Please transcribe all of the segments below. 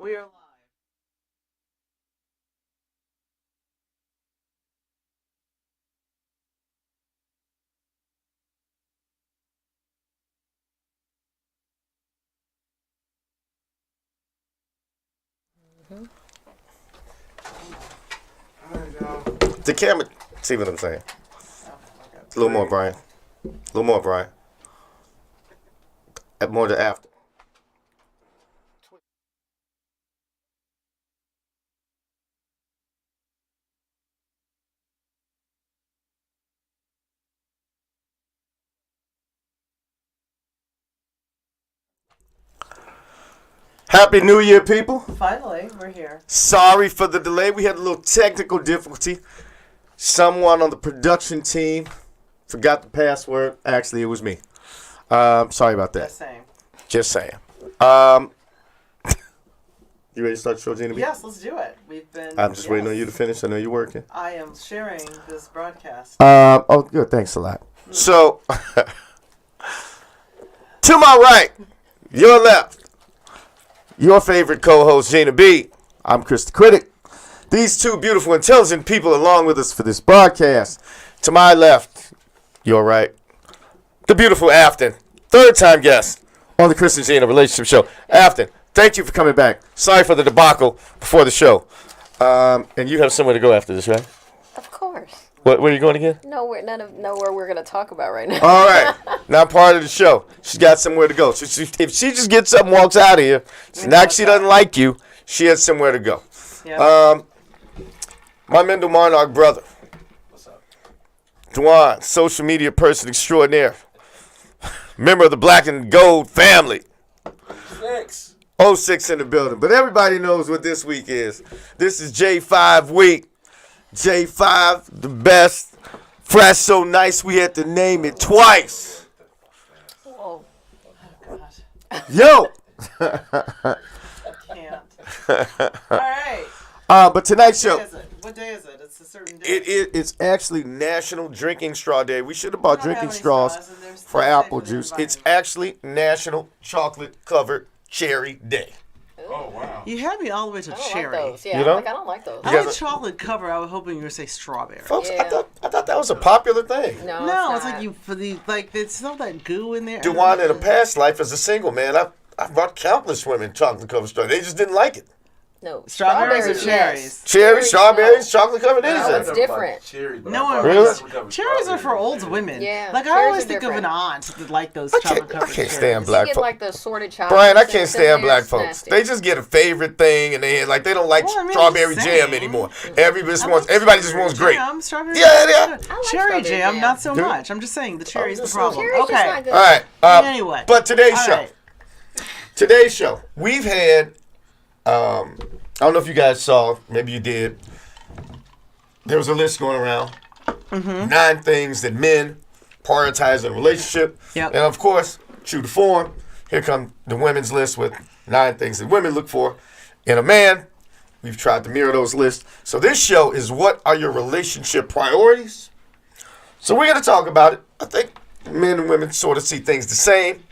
We are live. The camera, see what I'm saying? A little more, Brian. A little more, Brian. More to after. Happy New Year, people. Finally, we're here. Sorry for the delay. We had a little technical difficulty. Someone on the production team forgot the password. Actually, it was me. Sorry about that. Just saying. Just saying. You ready to start the show, Gina? Yes, let's do it. We've been. I'm just waiting on you to finish. I know you're working. I am sharing this broadcast. Oh, good. Thanks a lot. So, to my right, your left, your favorite co-host, Gina B. I'm Kris the Critic. These two beautiful, intelligent people along with us for this broadcast. To my left, your right, the beautiful Afton, third-time guest on the Kris and Gina Relationship Show. Afton, thank you for coming back. Sorry for the debacle before the show. And you have somewhere to go after this, right? Of course. Where are you going again? Nowhere we're going to talk about right now. All right. Now part of the show. She's got somewhere to go. So if she just gets up and walks out of here, it's not she doesn't like you. She has somewhere to go. Yeah. My Mendel Monarch brother. What's up? Dwan, social media person extraordinaire. Member of the Black and Gold family. 06 in the building. But everybody knows what this week is. This is J5 week. J5, the best. Fresh, so nice we had to name it twice. Whoa. Yo! I can't. All right. But tonight's show. What day is it? It's a certain day. It's actually National Drinking Straw Day. We should have bought We don't have drinking any straws and there's for no apple safe juice. It's environment. actually National Chocolate Covered Cherry Day. Oh, wow. You had me all the way to I don't cherry. like those. Yeah, You know? I don't like those. I guys like are- chocolate cover. I was hoping you were going to say strawberry. Folks, Yeah. I thought that was a popular thing. No, No, it's it's not. like you for the it's not that goo in there. Dewan, in a past life as a single man, I brought countless women chocolate covered straw. They just didn't like it. No. Strawberries or yes. cherries? Cherries, strawberries, no. chocolate covered No, anything. it's different. Cherry, but No I one thought Really? chocolate covered Cherries are for strawberry. old women. Yeah, Like I cherries always are think of different. an aunt that like those I chocolate covered can't cherries. stand You black get folks. like the assorted chocolate. Brian, I chips can't in stand there, black it's folks. nasty. They just get a favorite thing, and they don't like Well, I mean, strawberry just jam saying. anymore. I like Everybody just wants grape. Jam, strawberry Yeah, jam, yeah. good. I like Cherry strawberry jam, jam. not so Do you? much. I'm just saying the cherry's the just problem. Cherry's just Okay. not good. All right. Anyway. But today's All show. right. Today's show. We've had. I don't know if you guys saw. Maybe you did. There was a list going around. 9 things that men prioritize in a relationship. Yep. And of course, true to form, here come the women's list with 9 things that women look for in a man. We've tried to mirror those lists. So this show is what are your relationship priorities? So we're going to talk about it. I think men and women sort of see things the same,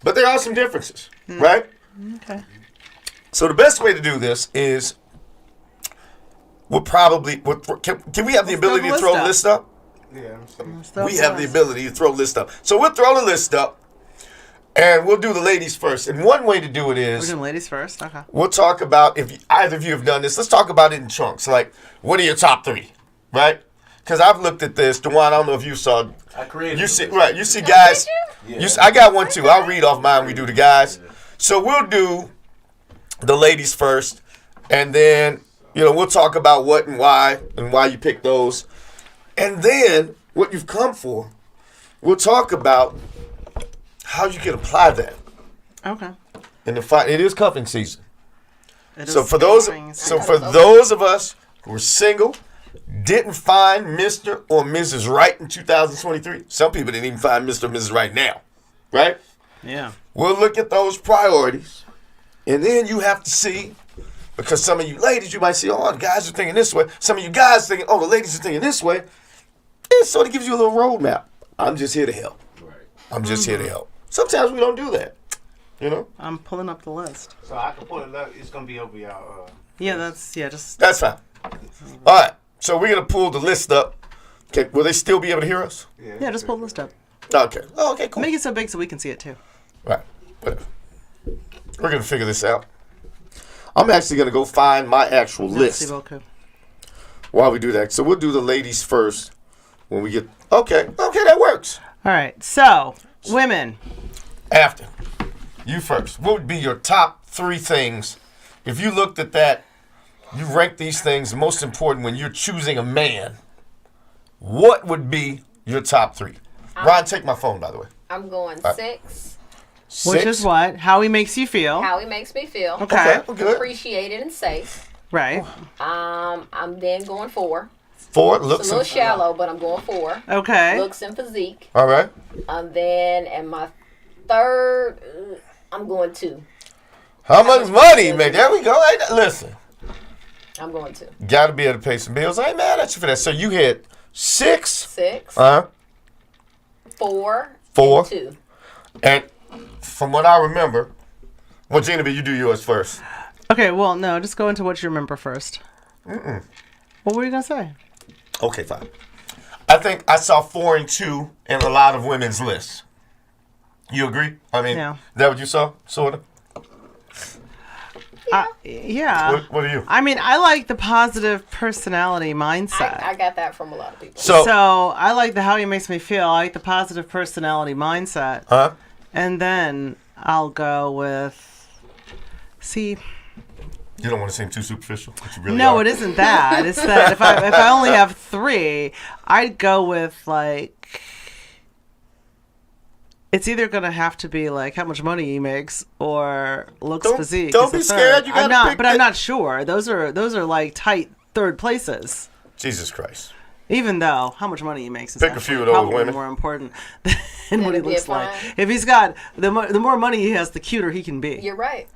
but there are some differences, right? Okay. So the best way to do this is can we have the Let's ability throw to the throw list the list up? So We have the ability to throw the list up. So we'll throw the list up, and we'll do the ladies first. And one way to do it We're is doing ladies first. Okay. we'll talk about, if either of you have done this, let's talk about it in chunks. Like, what are your top 3, right? Because I've looked at this. Dewan, I don't know if you saw. I created You the see, list. right? You see, guys. Yeah. I got one too. I'll read off mine. We do the guys. So we'll do the ladies first, and then we'll talk about what and why you pick those, and then what you've come for. We'll talk about how you can apply that Okay. in the fight. It is cuffing season. It So is for those, spring. for those of us who are single, didn't find Mr. or Mrs. Right in 2023. Some people didn't even find Mr. or Mrs. Right now, right? Yeah. We'll look at those priorities, and then you have to see, because some of you ladies, you might say, oh, the guys are thinking this way. Some of you guys thinking, oh, the ladies are thinking this way. It sort of gives you a little roadmap. I'm just here to help. Right. I'm just here to help. Sometimes we don't do that. You know? I'm pulling up the list. So I can pull it up. It's gonna be over y'all. Yeah, just. That's fine. All right. So we're gonna pull the list up. Okay. Will they still be able to hear us? Yeah, just pull the list up. Okay. Oh, okay. Cool. Make it so big so we can see it too. Right. Whatever. We're gonna figure this out. I'm actually gonna go find my actual list while we do that. So we'll do the ladies first when we get. Okay. Okay, that works. All right. So women. After you first, what would be your top 3 things if you looked at that? You rank these things most important when you're choosing a man. What would be your top 3? Ron, take my phone, by the way. I'm going 6. Which is what? How he makes you feel. How he makes me feel. Okay. Good. Appreciated and safe. Right. I'm then going 4. 4 It's looks. a little shallow, but I'm going 4. Okay. Looks and physique. All right. And my 3rd, I'm going 2. How much money, man? There we go. Hey, listen, I'm going 2. got to be able to pay some bills. I ain't mad at you for that. So you had 6. 6. 4. 4. And 2. And from what I remember, well, Gina, but you do yours first. Okay. Well, no. Just go into what you remember first. What were you gonna say? Okay, fine. I think I saw 4 and 2 in a lot of women's lists. You agree? I mean, Yeah. Is that what you saw? Sort of? Yeah. What are you? I mean, I like the positive personality mindset. I got that from a lot of people. So I like the how he makes me feel. I like the positive personality mindset. huh? And then I'll go with. See. You don't want to seem too superficial, but you really No, are. it isn't that. It's that if I only have 3, I'd go with like. It's either gonna have to be like how much money he makes or looks physique. Don't is the be third. scared. You gotta I'm not, pick but I'm the- not sure. Those are like tight third places. Jesus Christ. Even though how much money he makes is Pick a actually few of those probably women. more important than what he It'll be looks like. fine. If he's got the more money he has, the cuter he can be. You're right.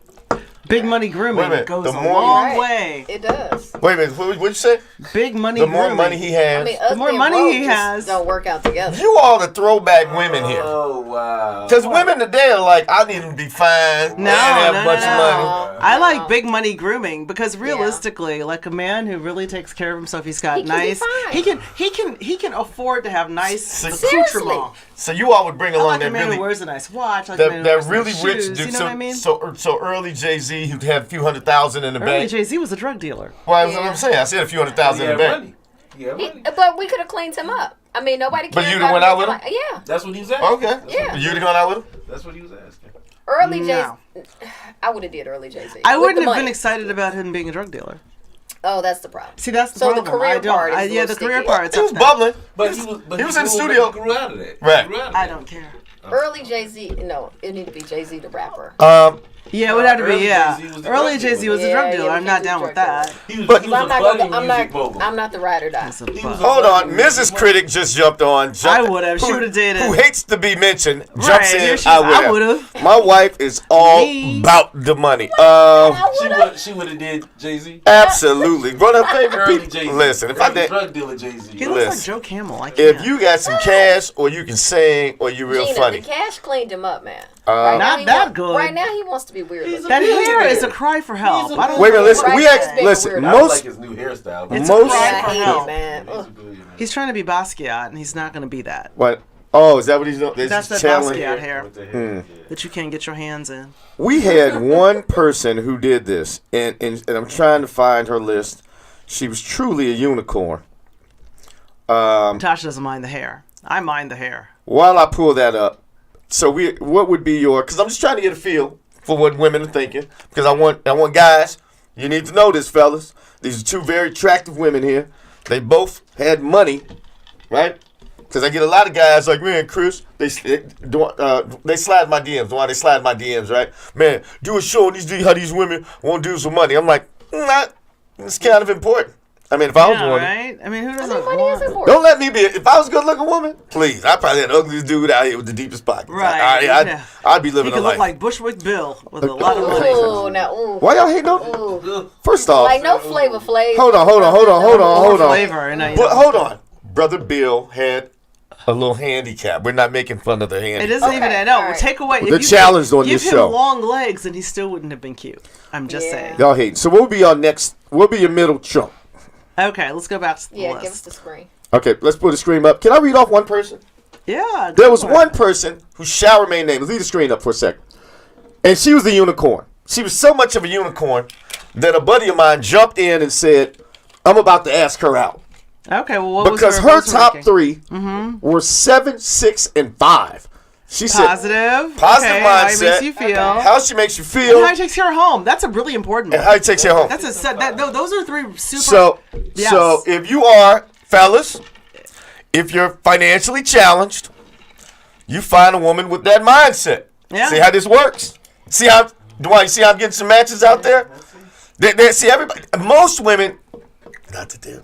Big money Wait a grooming minute, goes the a more- long Right. way. It does. Wait a minute. What'd you say? Big money. The more grooming. money he has. I mean, us more being money broke he just has- don't work out together. You all the throwback women here. Oh wow. Because women today are like, I need to be fine. No, and have no, a bunch no, of no. money. I like big money grooming because realistically, like a man who really takes care of himself, he's got He can be nice. fine. He can afford to have nice Seriously. accoutrement. So you all would bring I along like a that man really, who wears a nice watch. I like a man who that wears really nice rich shoes, dude. You know so, what I mean? so early Jay-Z who had a few $100,000 in the Early bank. Jay-Z was a drug dealer. Well, that's what I'm saying. I said a few $100,000 in the bank. money. Yeah, money. But we could have cleaned him up. I mean, nobody cared. But you'd about have went out with him? Yeah. That's what he was asking. Okay. Yeah. You'd have gone out with him? That's what he was asking. Early No. Jay-Z. I would have did early Jay-Z. I With wouldn't the have been money. excited about him being a drug dealer. Oh, that's the problem. See, that's the So the problem. career I don't. part is a Yeah, the little career sticky. part's He was up there. bubbling. But he was in the grew- studio. He grew out of that. Right. He grew out of I that. don't care. Early Jay-Z. No, it need to be Jay-Z the rapper. Yeah, it would have to be. Early Yeah, Jay-Z was the early drug Jay-Z dealer. was a drug dealer. we I'm not can't do down with drug that. dealers. He was, But- he was I'm a not budding gonna. music mogul. I'm not the ride or die. It's a He was bug. a Hold on. budding music Mrs. mogul. Critic just jumped on. I would've. She would've dated. Who hates to be mentioned. Jumps Right, in. here she is. I I would've. would've. My wife is all Me. about the money. She would have did Jay-Z. Absolutely. One of her favorite Early people. Jay-Z. Listen, if I Early did. drug dealer Jay-Z. He looks like Listen. Joe Camel. I can't. If you got some cash, or you can sing, or you real Gina, funny. the cash cleaned him up, man. Right now Not he that want- good. Right now he wants to be weird. looking. that hair billionaire. is a cry for help. He's a I don't. Wait a minute, listen. Right, We that's act. being Listen, weird. I don't like most. his new hairstyle. But It's Most- a cry Yeah, for I hate help. it, man. He's a Ugh. billionaire. He's trying to be Basquiat, and he's not going to be that. What? Oh, is that what he's doing? This That's is that challenge. Basquiat hair With the hair. Yeah. that you can't get your hands in. We had one person who did this, and I'm trying to find her list. She was truly a unicorn. Tasha doesn't mind the hair. I mind the hair. While I pull that up, so what would be your? Because I'm just trying to get a feel for what women are thinking. Because I want guys. You need to know this, fellas. These are two very attractive women here. They both had money, right? Because I get a lot of guys like, man, Chris, they slide my DMs. Why they slide my DMs, right? Man, do a show on how these women want dudes with money. I'm like, it's kind of important. I mean, if I was Yeah, one, right? I mean, who I doesn't mean, money is want... important. don't let me be. If I was a good-looking woman, please, I'd probably have the ugliest dude out here with the deepest pockets. Right, yeah. I'd be He living a could life. look like Bushwick Bill with a lot of money. Ooh, now, ooh. Why y'all hating on? Ooh. First off, Like no Flavor Flav. hold on. Flavor, and I, But hold on. Brother Bill had a little handicap. We're not making fun of the handicap. It isn't even that. No, alright. take away. The if you challenge on give this him show. long legs, and he still wouldn't have been cute. I'm just saying. Y'all hate. So what will be your next? What will be your middle chunk? Okay, let's go back to the Yeah, list. give us the screen. Okay, let's put the screen up. Can I read off one person? Yeah. There go was for it. one person who shall remain nameless. Leave the screen up for a second. And she was a unicorn. She was so much of a unicorn that a buddy of mine jumped in and said, I'm about to ask her out. Okay, well, what Because was her top ranking? three were 7, 6, and 5. She said, Positive. Positive okay, How it mindset. makes you feel. how she makes you And feel, how it takes care of home. That's a really important and one. how it takes you home. That's a set. Those are three super. So Yes. if you are, fellas, if you're financially challenged, you find a woman with that mindset. Yeah. See how this works? See how, Dwight, see how I'm getting some matches out there? See, everybody, most women, not that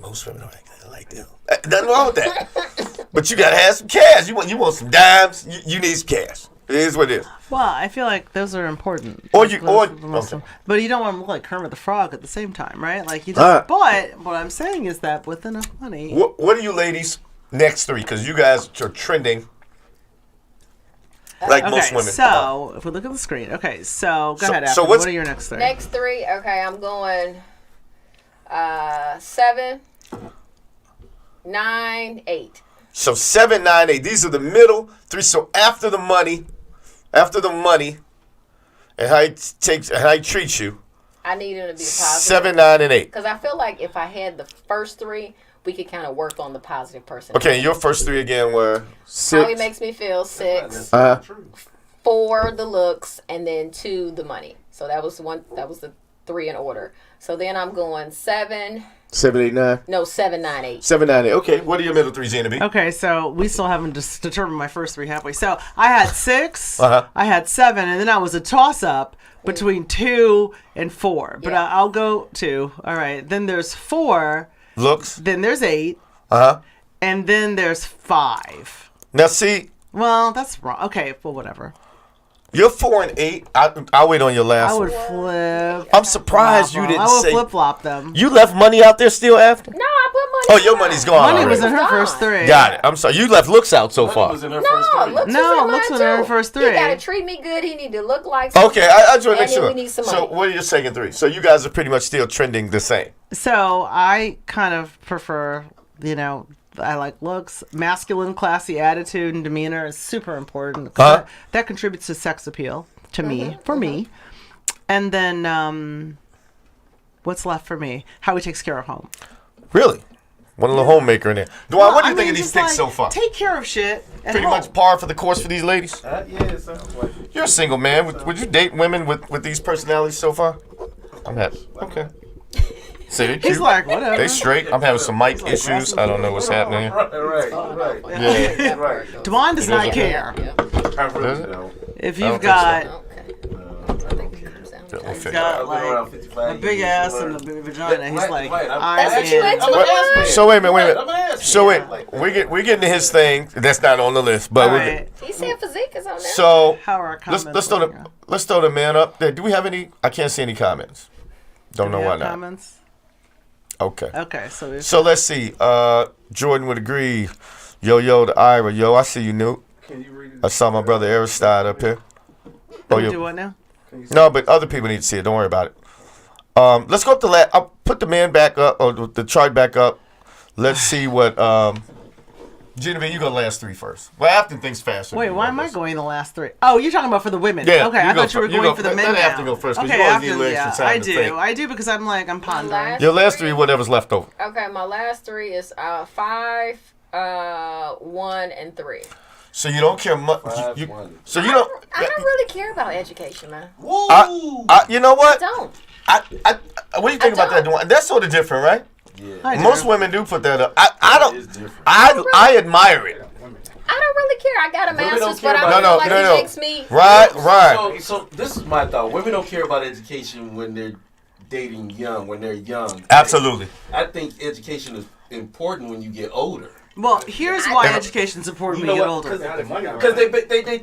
most women don't like them. Nothing wrong with that. But you got to have some cash. You want some dimes. You need some cash. It is what it is. Well, I feel like those are important. Or Like, you- those or- are the most- okay. But you don't want to look like Kermit the Frog at the same time, right? Like you. Alright. But what I'm saying is that with enough money. What are you ladies' next three? Because you guys are trending like most Okay, women. so if we look at the screen, okay, so go So- ahead. so Afton, what's- what are your next three? Next three. Okay, I'm going 7, 9, 8. So 7, 9, 8. These are the middle three. So after the money, and how he treats you, I need him to be positive. 7, 9, and 8. Because I feel like if I had the first three, we could kind of work on the positive person. Okay, your first three again were How he 6. makes me feel, 6. True. 4 the looks, and then 2 the money. So that was the 3 in order. So then I'm going 7, 7, 8, 9. no 7, 9, 8. 7, 9, 8. Okay, what are your middle three, Gina B? Okay, so we still haven't determined my first three halfway. So I had 6, Uh-huh. I had 7, and then I was a toss up between 2 and 4. But Yeah. I'll go 2. All right. Then there's 4. Looks. Then there's 8, Uh-huh. and then there's 5. Now see, Well, that's wrong. Okay, well, whatever. you're 4 and 8. I'll wait on your last I one. would flip. I'm surprised you didn't I would say. flip flop them. You left money out there still after? No, I put money. Oh, your money's gone Money already. was in her Gone. first 3. Got it. I'm sorry. You left looks out so far. Was in her No, first three. looks No, was in looks mine was in her too. first He 3. gotta treat me good. He need to look like. Okay, I just want to And make then sure. we need some So money. what are your second three? So you guys are pretty much still trending the same. So I kind of prefer, I like looks, masculine, classy attitude and demeanor is super important. 'Cause Huh? that contributes to sex appeal to me, for me. And then what's left for me? How he takes care of home. Really? One little homemaker in there. Dwan, what do you think of these just picks so far? Take care of shit. And Pretty home. much par for the course for these ladies? Yeah, it sounds like it. You're a single man. Would you date women with these personalities so far? I'm happy. Okay. See, they He's cute. like, whatever. They straight. I'm having some mic issues. I don't know what's happening here. Right. Yeah. Right. Dwan does not care. I really don't. If don't you've think got Okay. We'll he's figure it out. got like a big ass and a big vagina, he's like, That's what you into, What? huh? So wait a minute. I'm asking. So wait, we get into his thing. That's not on the list, but all we'll right, get. He said physique is on there. So how are our comments? let's throw the man up there. Do we have any? I can't see any comments. Don't know why not. Comments? Okay. Okay, so So let's see. Jordan would agree. Yo, the Ira. Yo, I see you, Newt. Can you read it? I saw my brother Aristide up here. Oh, do yeah. what now? No, but other people need to see it. Don't worry about it. Let's go up to I'll put the man back up, or the chart back up. Let's see what. Genevieve, you go last three first. Well, Afton thinks faster. Wait, than why you am I guys. going the last 3? Oh, you're talking about for the women. Yeah, Okay, you I go thought you were fir- you going go- for the let- men let now. Afton go first, 'cause Okay, you always need a Afton, little yeah, extra time I to do. think. I do because I'm pondering. Your last three, whatever's left over. Okay, my last 3 is 5, 1, and 3. So you don't care much. Five, one. So you don't. I don't really care about education, man. Woo! You know what? Don't. What do you think about that, Dwan? That's sort of different, right? Yeah. I do. Most women do put that up. I It's don't. different. I admire it. I don't really care. I got a Women don't master's, care but I about- feel like No. it makes me. Right. So this is my thought. Women don't care about education when they're dating young, when they're young. Absolutely. I think education is important when you get older. Well, here's why I- education's important You when know you get what? older. Because they date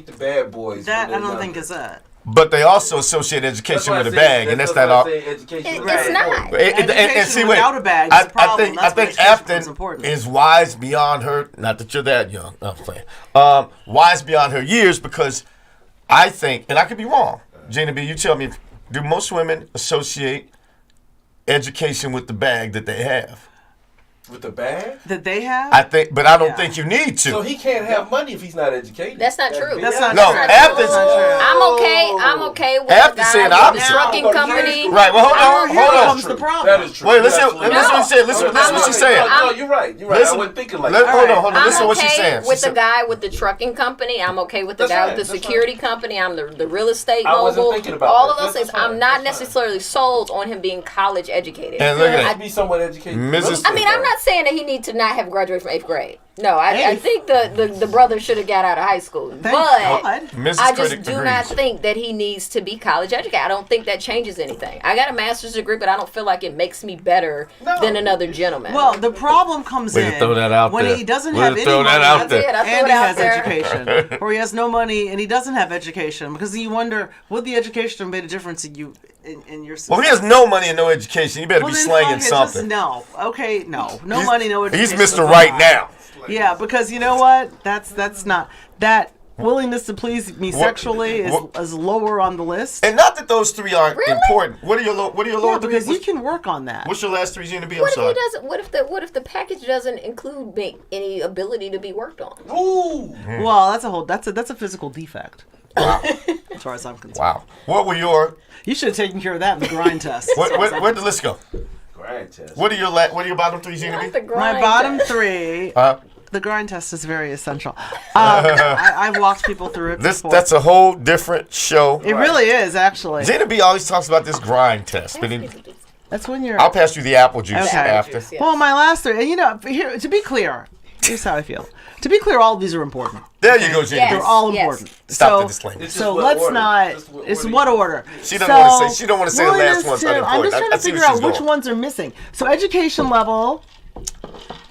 the bad boys. That when I they're don't young. think is it. But they also associate education with a bag, and that's not all. It's not. And see, wait, without a bag is a problem. I think Afton is wise beyond her. Not that you're that young. No, I'm playing. Wise beyond her years, because I think, and I could be wrong. Gina B, you tell me, do most women associate education with the bag that they have? With the bag? That they have? I think, but I don't think you need to. So he can't have money if he's not educated. That's not true. That's not No, true. Afton's. I'm okay with After a guy saying with the a opposite. trucking company. Right, well, hold Here on. comes the problem. That is true. Wait, listen You're what absolutely she said. Listen what she's saying. No, you're right. You're right. Listen, I wasn't thinking like Hold that. on. I'm Listen what she's okay saying. with the guy with the trucking company. I'm okay with the That's guy fine, with the that's security company. I'm the real estate I wasn't mogul. thinking about All that. of those That's things. fine, I'm not that's fine. necessarily sold on him being college educated. And look at He that. should be somewhat educated. Mrs. I mean, I'm not saying that he needs to not have graduated from 8th grade. No, I think the brother should have got out of high school. Thank but God. Mrs. I just Critic do not agrees. think that he needs to be college educated. I don't think that changes anything. I got a master's degree, but I don't feel like it makes me better than another gentleman. Well, the problem comes Way to in throw that out when there. he doesn't Way have to any throw that money out there. I threw and it he out has there. education, or he has no money and he doesn't have education, because you wonder, would the education have made a difference in you in your success? Well, he has no money and no education. You better be then slanging fuck it, something. no, okay, no money, no He's education. Mr. Right Now. Yeah, because you know what? That's not that willingness to please me sexually is lower on the list. And not that those three aren't Really? important. What are your Yeah, lower because three? you can work on that. What's your last three, Gina B? I'm what if sorry. he doesn't? What if the package doesn't include any ability to be worked on? Ooh. Well, that's a physical defect. Wow. As far as I'm concerned. Wow. What were your? You should have taken care of that in the grind test. Where'd the list go? Grind test. What are your bottom three, Gina Not B? the My grind bottom test. three. Uh, The grind test is very essential. I've walked people through it before. that's a whole different show. It really is, actually. Gina B always talks about this grind test, but That's when you're. I'll pass you the apple juice Okay. after. Juice, yeah. Well, my last three, and here, to be clear, here's how I feel. To be clear, all of these are important. There you go, Gina Yes. They're B. all Yes. important. Stop the disclaimer. It's So just what let's order. not. Just It's order. what order? She don't wanna say- she don't wanna say the last willingness one's to- I'm unimportant. just trying I to see where figure out she's which going. ones are missing. So education level.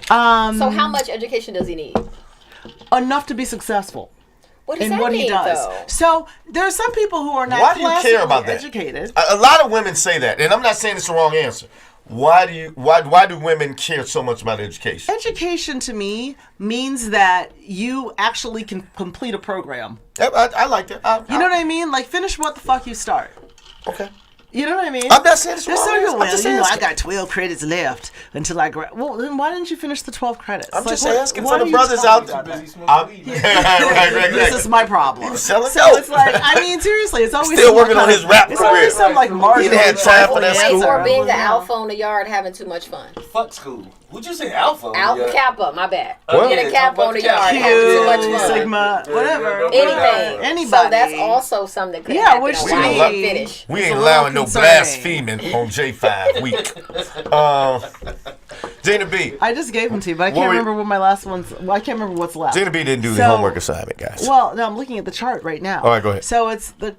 So how much education does he need? Enough to be successful What does in that what mean, he does. though? So there are some people who are not Why do you care classically about that? educated. A lot of women say that, and I'm not saying it's the wrong answer. Why do women care so much about education? Education to me means that you actually can complete a program. I like that. You know what I mean? Like finish what the fuck you start. Okay. You know what I mean? I'm not saying it's There's wrong. some people, I'm well, just you know, I asking. got 12 credits left until I grad. Well, then why didn't you finish the 12 credits? I'm Like, just what- asking what for are the you brothers talking out about? Busy smoking I'm, weed. right. This is my problem. selling So dope. it's like, I mean, seriously, it's always Still some working kind on of- his rap It's always career. some like marginal. He had time for that Wait, school. or being the Yeah. alpha on the yard having too much fun. Fuck school. Would you say alpha? Alpha Yeah. Kappa, my bad. What? Being a Kappa on the yard Q, having too much fun. Sigma, whatever. Anything. Anybody. So that's also something that could Yeah, happen. which on to why me- he didn't finish. We It's ain't a little allowing no concerning. blaspheming on J5 week. Gina B. I just gave them to you, but I What can't were you- remember what my last one's. Well, I can't remember what's left. Gina B didn't do the So- homework assignment, guys. Well, no, I'm looking at the chart right now. All right, go ahead. So it's the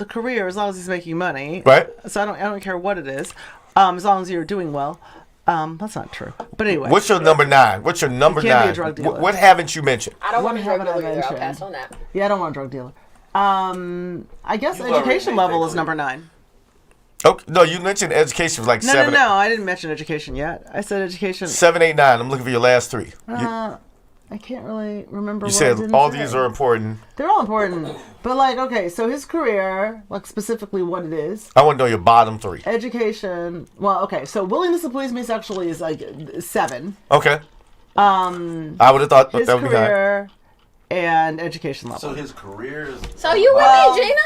career, as long as he's making money. Right. So I don't care what it is, as long as you're doing well. That's not true. But anyway. What's your number 9? What's your number You can't be a 9? drug dealer. What haven't you mentioned? I don't want What a drug haven't I dealer either. I'll mentioned? pass on that. Yeah, I don't want a drug dealer. I guess You've already education made level that is clear. number 9. Okay, no, you mentioned education was like No, 7. no, I didn't mention education yet. I said education. 7, 8, 9. I'm looking for your last 3. I can't really remember. You what I said didn't all say. these are important. They're all important, but like, okay, so his career, like specifically what it is, I want to know your bottom 3. education. Well, okay, so willingness to please me sexually is like 7. Okay. I would have thought His that would be high. career and education level. So his career is. So you Well- with me, Gina?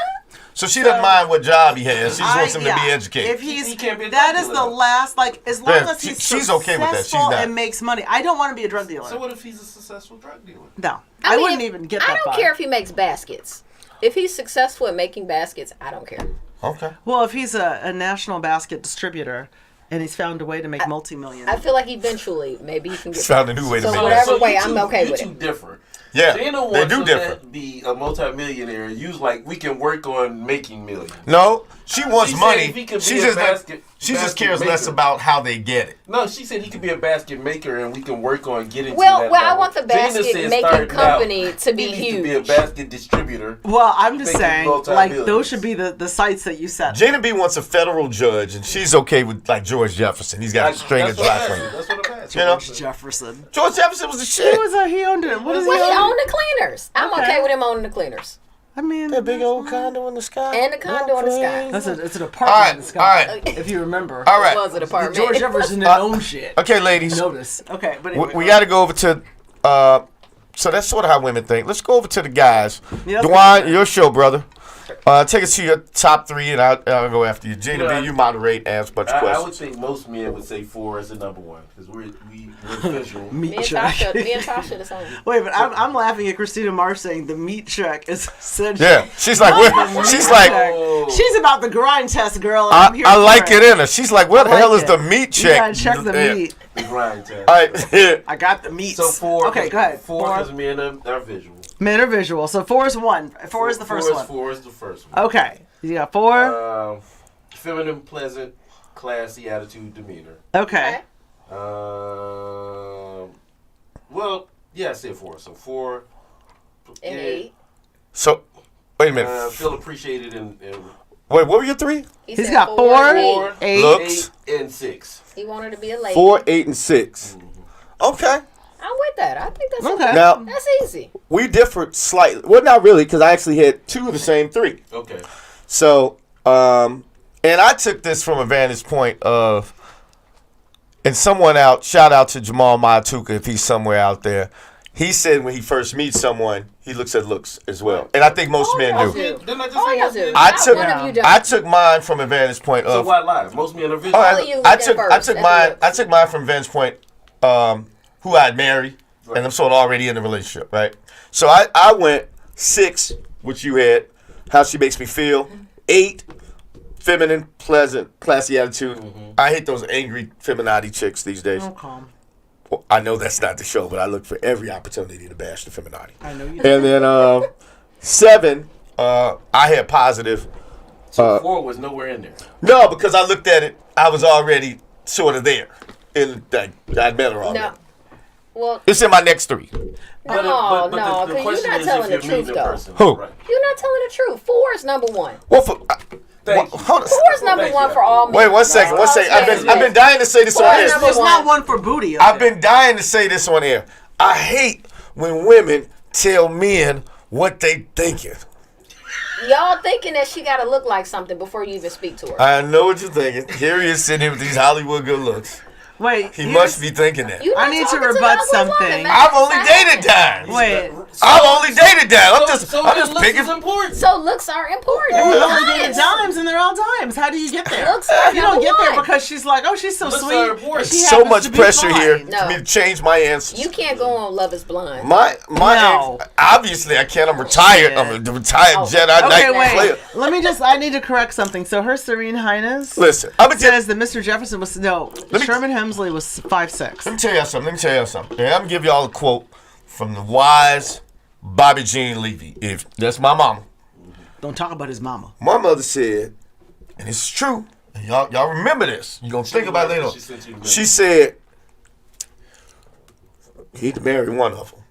So she doesn't mind what job he has. She just wants him to be yeah. educated. If he's He can't be a that drug is the dealer. last, like, as long Yeah, as he's she's okay with that. She's successful not. and makes money. I don't want to be a drug dealer. So what if he's a successful drug dealer? No, I I mean, wouldn't if- even get I that don't far. care if he makes baskets. If he's successful at making baskets, I don't care. Okay. Well, if he's a national basket distributor and he's found a way to make multi-million. I feel like eventually maybe he can get. He's found a new way to So make whatever it. way, you I'm two- okay you with two it. different. Yeah, Dana they wants do him different. to be a multimillionaire. Use like we can work on making millions. No, she wants She said money. if he could She be a just basket. She just basket cares less maker. about how they get it. No, she said he could be a basket maker, and we can work on getting. Well, to that well, I level. want the Gina basket said making starting company out, to be he needs huge. to be a basket distributor. Well, I'm just Thinking saying, multi-billions. those should be the sites that you set. Gina B wants a federal judge, and she's okay with like George Jefferson. He's got a string of That's what dry I'm asking. fingers. That's what I'm asking. You know? Jefferson. George Jefferson was the shit. He owned it. What is Well, he he own? owned the cleaners. I'm okay with him owning the cleaners. I mean, That big old condo in the sky. And the condo in the sky. it's an apartment All right, in the sky. all right. If you remember. All right. It was an apartment. George Jefferson didn't own shit. Okay, ladies. Notice. Okay, but anyway, We got to go over to. So that's sort of how women think. Let's go over to the guys. Yeah, Dwan, your show, brother. Take us to your top three, and I'll go after you. Gina B, you moderate, ask a bunch of I would questions. think most men would say 4 is the number one because we're visual. meat Me and check. Tasha the same. Wait, but I'm laughing at Christina Marsh saying the meat check is essential. Yeah, she's like, what? She's like, She's about the grind test, girl. And I'm here I for like it in her. She's like, what the hell is it. the meat You check? gotta check the Yeah. meat. The grind test. All right. I got the meats. So 4. Okay, go ahead. 4 because men are visual. Men are visual. So 4 is one. 4 is the first one. 4 is the first one. Okay. You got 4. Feminine, pleasant, classy attitude, demeanor. Okay. Well, yeah, I said 4. So 4. And yeah, 8. So, wait a minute. Feel appreciated and Wait, what were your three? He He's said got 4, and 4, 8. Looks. 8, and 6. He wanted to be a lady. 4, 8, and 6. Okay. I'm with that. I think that's Okay. Now, That's easy. we differed slightly. Well, not really, because I actually had 2 of the same 3. Okay. So, and I took this from a vantage point of, and someone out, shout out to Jamal Matuka if he's somewhere out there. He said when he first meets someone, he looks at looks as well. And I think most men y'all do. do. Didn't I just All say y'all most do. men? I Not took- one of you don't. I took mine from a vantage point So of. why lie? Most men are visual. Oh, All of you I look took at I first. took That's mine what- I took mine from vantage point who I'd marry, and I'm sort of already in a relationship, right? So I went 6, which you had, how she makes me feel. 8, feminine, pleasant, classy attitude. I hate those angry femininity chicks these days. Oh, calm. Well, I know that's not the show, but I look for every opportunity to bash the femininity. I know you. And then 7, I had positive. So 4 was nowhere in there. No, because I looked at it, I was already sort of there. And I'd met her already. No. Well, It's in my next 3. But no, the because you're question not is telling the if you're truth, meeting a though. person. Who? Right. You're not telling the truth. 4 is number 1. Well, for, Thank you. hold on. 4 is number Thank 1 you. for all men. Wait, one second. I've been dying to say this on Four air. is number There's not one. one for booty. I've been dying to say this on air. I hate when women tell men what they thinking. Y'all thinking that she got to look like something before you even speak to her. I know what you're thinking. Here he is sitting here with these Hollywood good looks. Wait. He must be thinking that. You I not need to talking rebut the ugly woman, something. man. I've only It's dated not dimes. Wait. I've only dated dimes. I'm So just looks picking. is important. So looks are important. You They're only dated honest. dimes, and they're all dimes. How do you get there? Looks are You don't number get there one. because she's like, oh, she's so Looks sweet. are important. She So happens much to be pressure here fine. No. for me to change my answers. You can't go on Love is Blind. My No. obviously I can't. I'm retired. Yeah. I'm a retired Oh. Jedi Okay, Knight wait. player. Let me just. I need to correct something. So her Serene Highness Listen, I'm gonna says that Mr. Jefferson was me- Sherman Hemsley was 5'6". Let me tell y'all something. And I'm gonna give y'all a quote from the wise Bobby Jean Levy. If that's my mama. Don't talk about his mama. My mother said, and it's true. And y'all remember this. You gonna think about it later. She sent you the She said, "You need to marry one of them,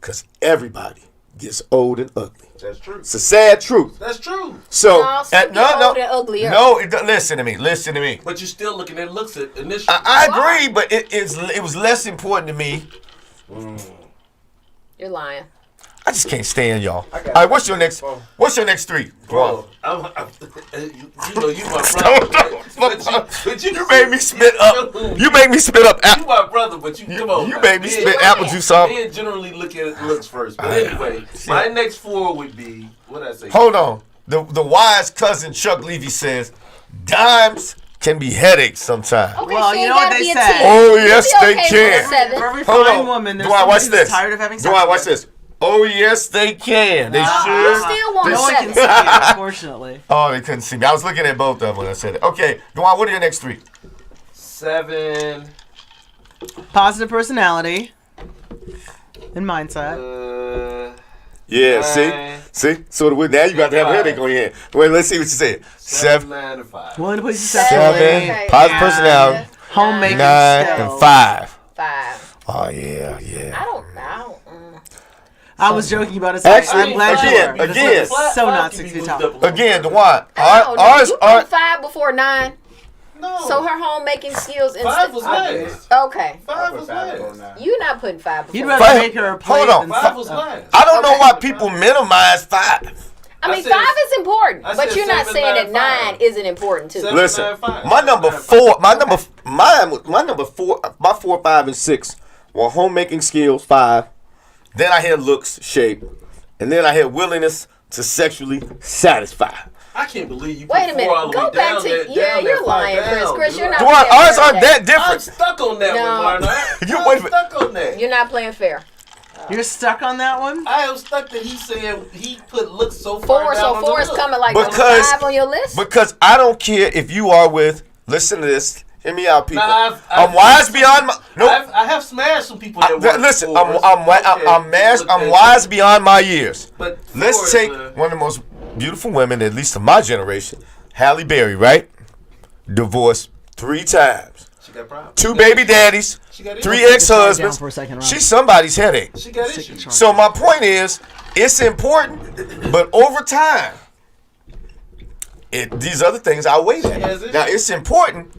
cause everybody gets old and ugly. That's true. It's a sad truth." That's true. So, No, some get old and uglier. no. Listen to me. But you're still looking at looks at initially. I agree, but it was less important to me. You're lying. I just can't stand y'all. I got All right, it. what's your next 3? Bro, you know you my Don't- brother. But You made me spit up. You made me spit up. You my brother, but you come on. You now. made me Men- spit apple juice off. Men generally look at looks first. But anyway, my next 4 would be what I say. Hold on. The wise cousin Chuck Levy says, dimes can be headaches sometimes. Okay, Well, she you ain't know what gotta they be a say. 10. Oh, You yes, be they okay with can. a 7. For every Hold fine on. woman, there's Dwight, watch somebody who's this. tired of having sex. Dwight, watch with. this. Oh, yes, they can. They You sure. still want a No one can 7. see it, unfortunately. Oh, they couldn't see me. I was looking at both of them when I said it. Okay, Dwight, what are your next 3? 7. Positive personality and mindset. Yeah, Nine. see. So now you got to have a headache on your hand. Wait, let's see what you said. 7, 9 and 5. One place you 7, Okay. positive personality, homemaking 9 skills. and 5. 5. Oh yeah. I don't. I was joking about it. Actually, I'm glad you again, were. Because again. it's so not 6 feet tall. Again, Dewan, I don't know. ours You are. put 5 before 9. No. So her homemaking skills. 5 was last. Okay. 5 was last. You're not putting 5 before. You'd 9. rather make her a plate Hold on. than 5 was last. I don't know Okay. why people minimize 5. I mean, I said- 5 is important, I but said you're not 7, saying 9, that 9 5. isn't important too. 7, Listen, 9, 5. my number 4, my number 4, 5, and 6 were homemaking skills 5. Then I had looks, shape, and then I had willingness to sexually satisfy. I can't believe you Wait a put minute. 4 all the Go way back down to that, yeah. down You're that lying, far Chris. down, Chris, dude. you're not. Dwarf, playing ours fair aren't today. that I'm different. stuck on that No. one, Marna. You I'm wait a minute. stuck on that. You're not playing fair. You're stuck on that one? I am stuck that he said he put looks so far 4, down so on 4 the is look. coming like Because- number 5 on your list. Because I don't care if you are with. Listen to this. Hear me out, people. Nah, I'm wise beyond my. Nope. I have smashed some people that work Listen, for us. Okay, I'm wise beyond my years. But Let's four is, take one of the most beautiful women, at least of my generation, Halle Berry, right? Divorced 3 times. She got problems. 2 baby daddies, She got 3 issues. ex-husbands. Down for a second, Ron. She's somebody's headache. She got issues. So my point is, it's important, but over time, these other things outweigh has that. issues. Now it's important,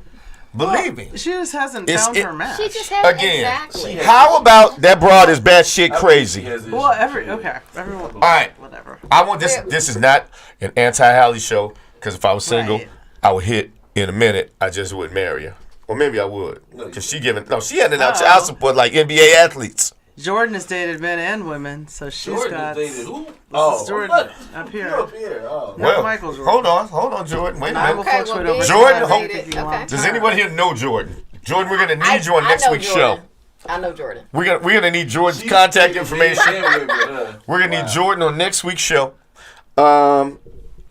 believe me. She just hasn't It's- found it- her match. She just had Again. exactly. She How about that broad is batshit crazy? Well, everyone. All right. Whatever. I want this. This is not an anti-Halle show, because if I was single, Right. I would hit in a minute. I just wouldn't marry her, or maybe I would, No, because she handing out child support like NBA athletes. Jordan has dated men and women, so she's Jordan got. dated who? This is Jordan up You're here. up here. Oh. Not Michael Jordan. Hold on, Jordan. Wait a I will minute. Okay, fluctuate well, over Jordan, time hold- if you Okay. want. Does anyone here know Jordan? Jordan, we're gonna need you on next know week's Jordan. show. I know Jordan. We're gonna need Jordan's She's contact dating information. men and women, huh? We're gonna Wow. need Jordan on next week's show.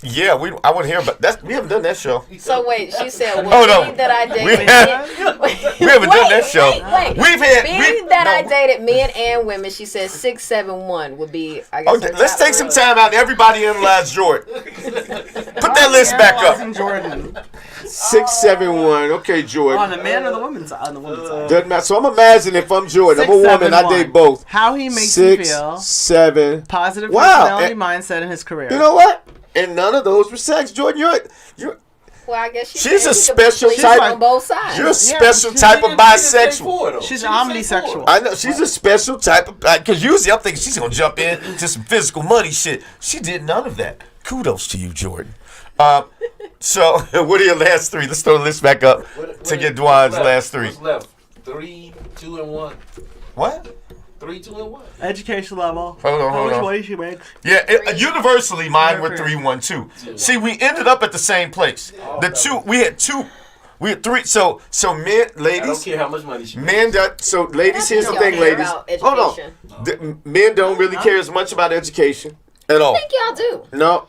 Yeah, I want to hear about that. We haven't done that show. So wait, she said, Oh, well, no. being that I dated We haven't done that show. Wait. We've had. Being that I dated men and women, she said 671 would be. I guess. her Let's top take some three. time out and everybody analyze Jordan. Put that list back up. Analyzing Jordan 671. Okay, on Jordan. the man or the woman's side? On the woman's side. Doesn't matter. So I'm imagining if I'm Jordan, I'm a 6, woman, 7, I 1. date both. How he makes you 6, feel. 7. Positive Wow, personality, and- mindset in his career. You know what? And none of those were sex. Jordan, you're Well, I guess She's said a she could special please type- on both sides. a special she's- type of bisexual. She's omnisexual. I know she's a special type of, because usually I'm thinking she's gonna jump into some physical money shit. She did none of that. Kudos to you, Jordan. So what are your last 3? Let's throw the list back up to get Dwan's last 3. What's left? 3, 2, and 1. What? 3, 2, and 1. Education level. Hold on. How much money she makes. Yeah, universally mine were 3, 1, 2. See, we ended up at the same place. We had 3. So men, I don't ladies, care how much money she makes. men. So ladies, here's the Y'all thing, care ladies. about Hold on. education. Men don't really care as much about education at all. I think y'all do. No.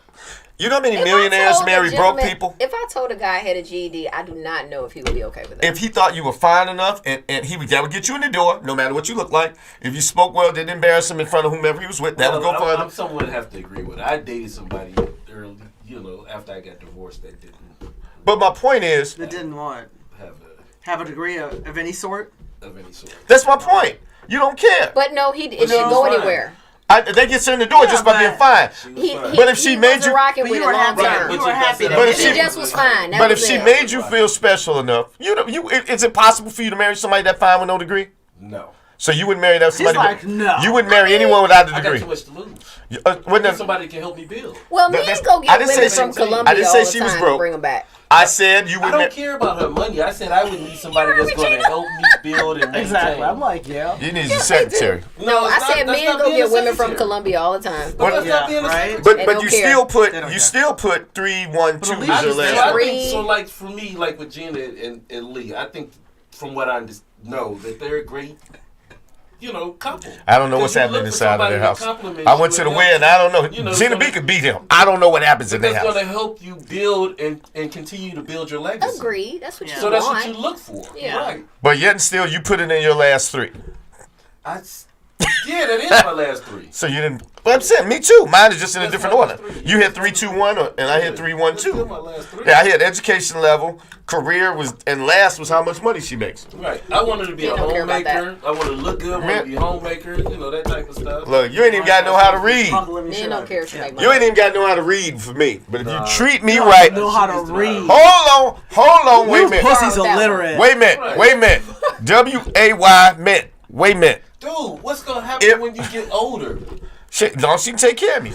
You know how many If I millionaires told a marry broke gentleman- people? If I told a guy I had a GED, I do not know if he would be okay with that. If he thought you were fine enough, and that would get you in the door, no matter what you look like. If you spoke well, didn't embarrass him in front of whomever he was with, that would go further. I'm someone have to agree with it. I dated somebody early, after I got divorced that didn't But my point is, That didn't want. have Have a degree of any sort. of any sort. that's my point. You don't care. But no, it didn't she was go fine. anywhere. They get you in the door just by being but- fine. But if she made wasn't you- rocking But with you it were long happy. term. You were happy. But if She she- just was fine. That But if was she it. made you feel special enough, is it possible for you to marry somebody that fine with no degree? No. So you wouldn't marry that somebody? like, no. You wouldn't marry anyone without a I got degree. too much to lose. Wouldn't that- Somebody can help me build. Well, men that's- go I get didn't women say from she- I Colombia didn't all say the she was time broke. to bring them back. I said you I would. don't care about her money. I said I would need somebody that's going to help me build and maintain. Exactly. I'm like, yeah. You need a secretary. No, I it's not- said that's men not go being get a women from secretary. Colombia all the time. But that's Yeah, not being a right? secretary. But They but don't you care. still put They don't you care. still put 3, 1, 2 at as least your they- last. I Three. think so. Like for me, like with Gina and Lee, I think from what I know that they're a great, couple. I don't know what's Because you happening look for inside of somebody their to house. compliment I you went to the and wedding. help I don't know. you know, Gina it's B gonna- could beat him. I don't know what happens in their That's house. going to help you build and continue to build your legacy. Agreed. That's what you So want. that's what you look for. Yeah. Right. But yet and still, you put it in your last 3. Yeah, Yeah, that is my last 3. So you didn't. But I'm saying, me too. Mine is just in a That's different my order. last 3. You hit 3, 2, 1, and I hit 3, 1, That's still 2. my last 3. Yeah, I hit education level, career was, and last was how much money she makes. Right. I wanted to be a don't care about homemaker. I wanted to look good. I wanted to be a homemaker. You know, that type of stuff. Look, you ain't even got to know how to read. Men don't care if you make money. You ain't even got to know how to read for me. But if you treat me You right, know how to read. hold on, wait a minute. Pussy's That one. illiterate. Wait a minute. W-A-Y, mint. Wait a minute. Dude, what's gonna happen when you get older? Shit, don't she take care of me?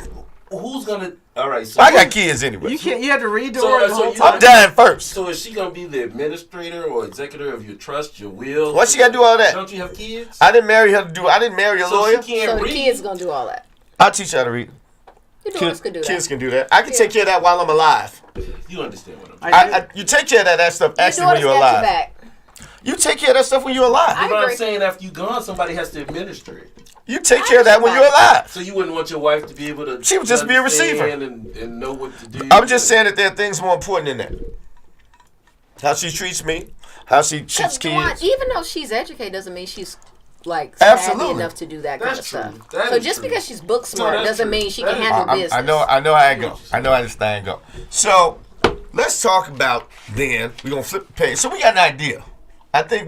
Who's gonna? All right. So I got kids anyway. You can't. You have to read the So- word the so whole you- time. I'm dying first. So is she gonna be the administrator or executor of your trust, your will? Why she got to do all that? Don't you have kids? I didn't marry her to do. I didn't marry a So lawyer. she can't So the read. kids gonna do all that. I'll teach her how to read. Your daughters could do that. Kids can do that. I can take care of that while I'm alive. You understand what I'm saying? You take care of that stuff Your actually when daughters you're got your alive. back. You take care of that stuff when you're alive. I But I'm agree. saying after you gone, somebody has to administer it. You take care of that when you're alive. So you wouldn't want your wife to be able to. She would just be a receiver. understand and know what to do. I'm just saying that there are things more important than that. How she treats me, how she treats Dewan, kids. even though she's educated, doesn't mean she's like savvy Absolutely. enough to do that kind That's of true. stuff. That So is just true. because she's book smart that's doesn't true. mean she That can is handle I business. know how it go. I know how this thing go. So let's talk about then. We're gonna flip the page. So we got an idea. I think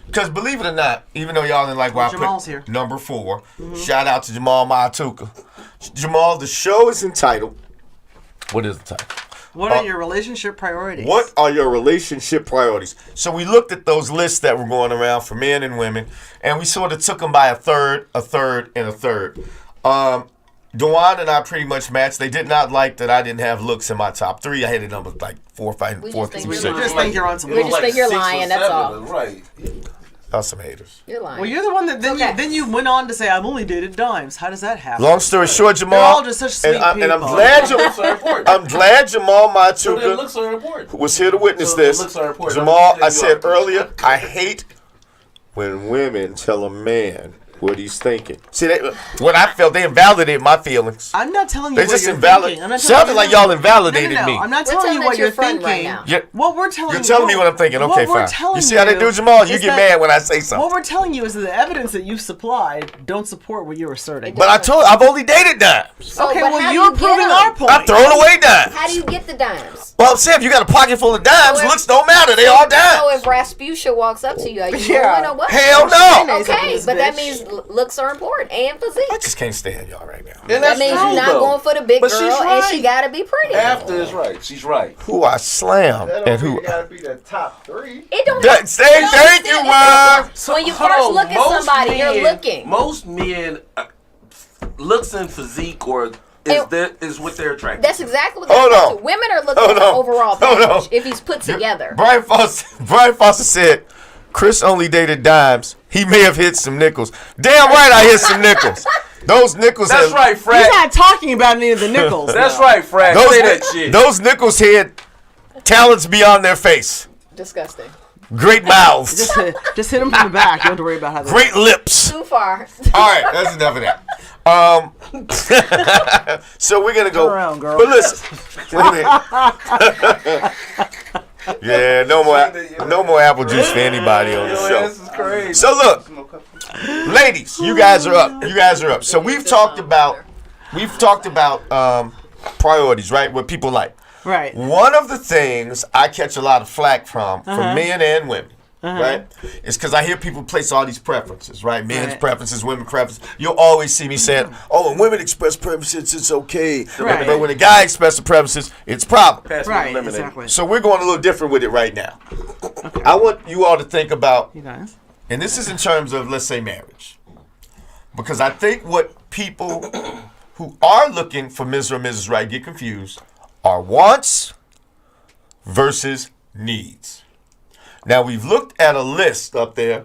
because believe it or not, even though y'all didn't like why I Jamal's put here. number 4, shout out to Jamal Maatuka. Jamal, the show is entitled. What is the title? What are your relationship priorities? What are your relationship priorities? So we looked at those lists that were going around for men and women, and we sort of took them by a third, and a third. Dewan and I pretty much matched. They did not like that I didn't have looks in my top 3. I had it number like 4, 5, We 4, just think 3, you're 6. We just think you're on some We just bullshit. think you're 6 or lying, that's 7, all. Right. Y'all some haters. You're lying. Well, you're the one that Okay. then you went on to say I've only dated dimes. How does that happen? Long story short, Jamal. They're all just such sweet and I'm people. glad Looks are important. I'm glad Jamal So then Maatuka looks are important. was here to witness So this. looks are important. Jamal, I'm I just said letting you earlier, I hate when women tell a man what he's thinking. See, what I felt, they invalidated my feelings. I'm not telling you They what just you're invalidated. thinking. I'm not telling Sounded you- like y'all invalidated no. me. I'm not We're telling telling you that what you're you're friend right thinking. now. You're- What we're telling You're telling me what I'm thinking. Okay, what we're fine. telling You see how they do, Jamal? You is get that- mad when I say something. What we're telling you is that the evidence that you've supplied don't support what you're asserting. But I've only dated dimes. So, okay, but well how do you're you get proving them? our point. I've thrown away dimes. How do you get the dimes? Well, I'm saying if you got a pocket full of dimes, So if- looks don't matter. They all So dimes. if Rasputia walks up to you, are you Yeah. going or what? Hell no. Okay, This but that bitch. means looks are important and physique. I just can't stand y'all right now. And That that's means true, you're not though. going for the big But girl, she's and she right. gotta be pretty. After is right. She's right. Who I slam and who. gotta be the top 3. It don't. That- say thank you, Mom. When you Hold first on, look at most somebody, you're men- looking. Most men, looks and physique or is what they're attracted. That's exactly what they're Hold attracted on. to. Women are looking Hold at the on. overall Hold package on. if he's put together. Brian Foster said, Chris only dated dimes. He may have hit some nickels. Damn right I hit some nickels. Those nickels That's have, right, He's Frat. not talking about any of the nickels. That's right, Frat. Those, Say that shit. those nickels had talents beyond their face. Disgusting. Great mouths. Just hit him from the back. You don't have to worry about how they Great lips. Too far. All right, that's enough of that. So we're gonna go. Turn around, girl. But listen, wait a minute. Yeah, no more apple juice for anybody on the show. This is crazy. So look, ladies, you guys are up. You guys are up. So we've talked about priorities, right? What people like. Right. One of the things I catch a lot of flack from men and women, right, is because I hear people place all these preferences, right? Men's Right. preferences, women's preferences. You'll always see me saying, "Oh, when women express preferences, it's okay." Right. But when a guy expresses preferences, it's a problem. Pass me the Right. lemonade. Exactly. So we're going a little different with it right now. I want you all to think about, You guys. and this is in terms of, let's say, marriage. Because I think what people who are looking for Ms. or Mrs. Right get confused are wants versus needs. Now, we've looked at a list up there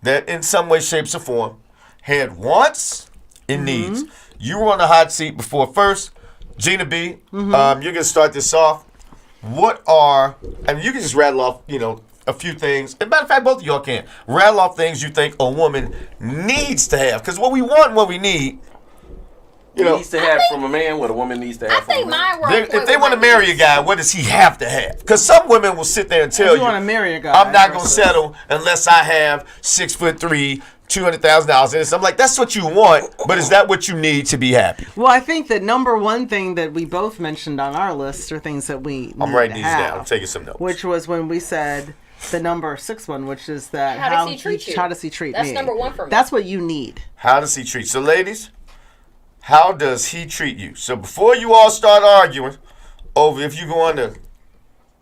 that in some way, shapes, or form had wants and needs. You were on the hot seat before first. Gina B, you're going to start this off. What are, I mean, you can just rattle off, a few things. As a matter of fact, both of y'all can. Rattle off things you think a woman needs to have. Because what we want and what we need, Needs to have from a man what a woman needs to have I from a think man. mine were. if they want to marry a guy, what does he have to have? Because some women will sit there and tell You you, want to marry a guy? I'm not going to versus- settle unless I have 6'3", $200,000 in it. So I'm like, that's what you want, but is that what you need to be happy? Well, I think the number one thing that we both mentioned on our list are things that we I'm need writing to these have, down. I'm taking some notes. which was when we said the number 6 one, which is that How does he treat you? How does he treat That's me? number one for me. That's what you need. How does he treat? So, ladies, how does he treat you? So before you all start arguing over if you go on the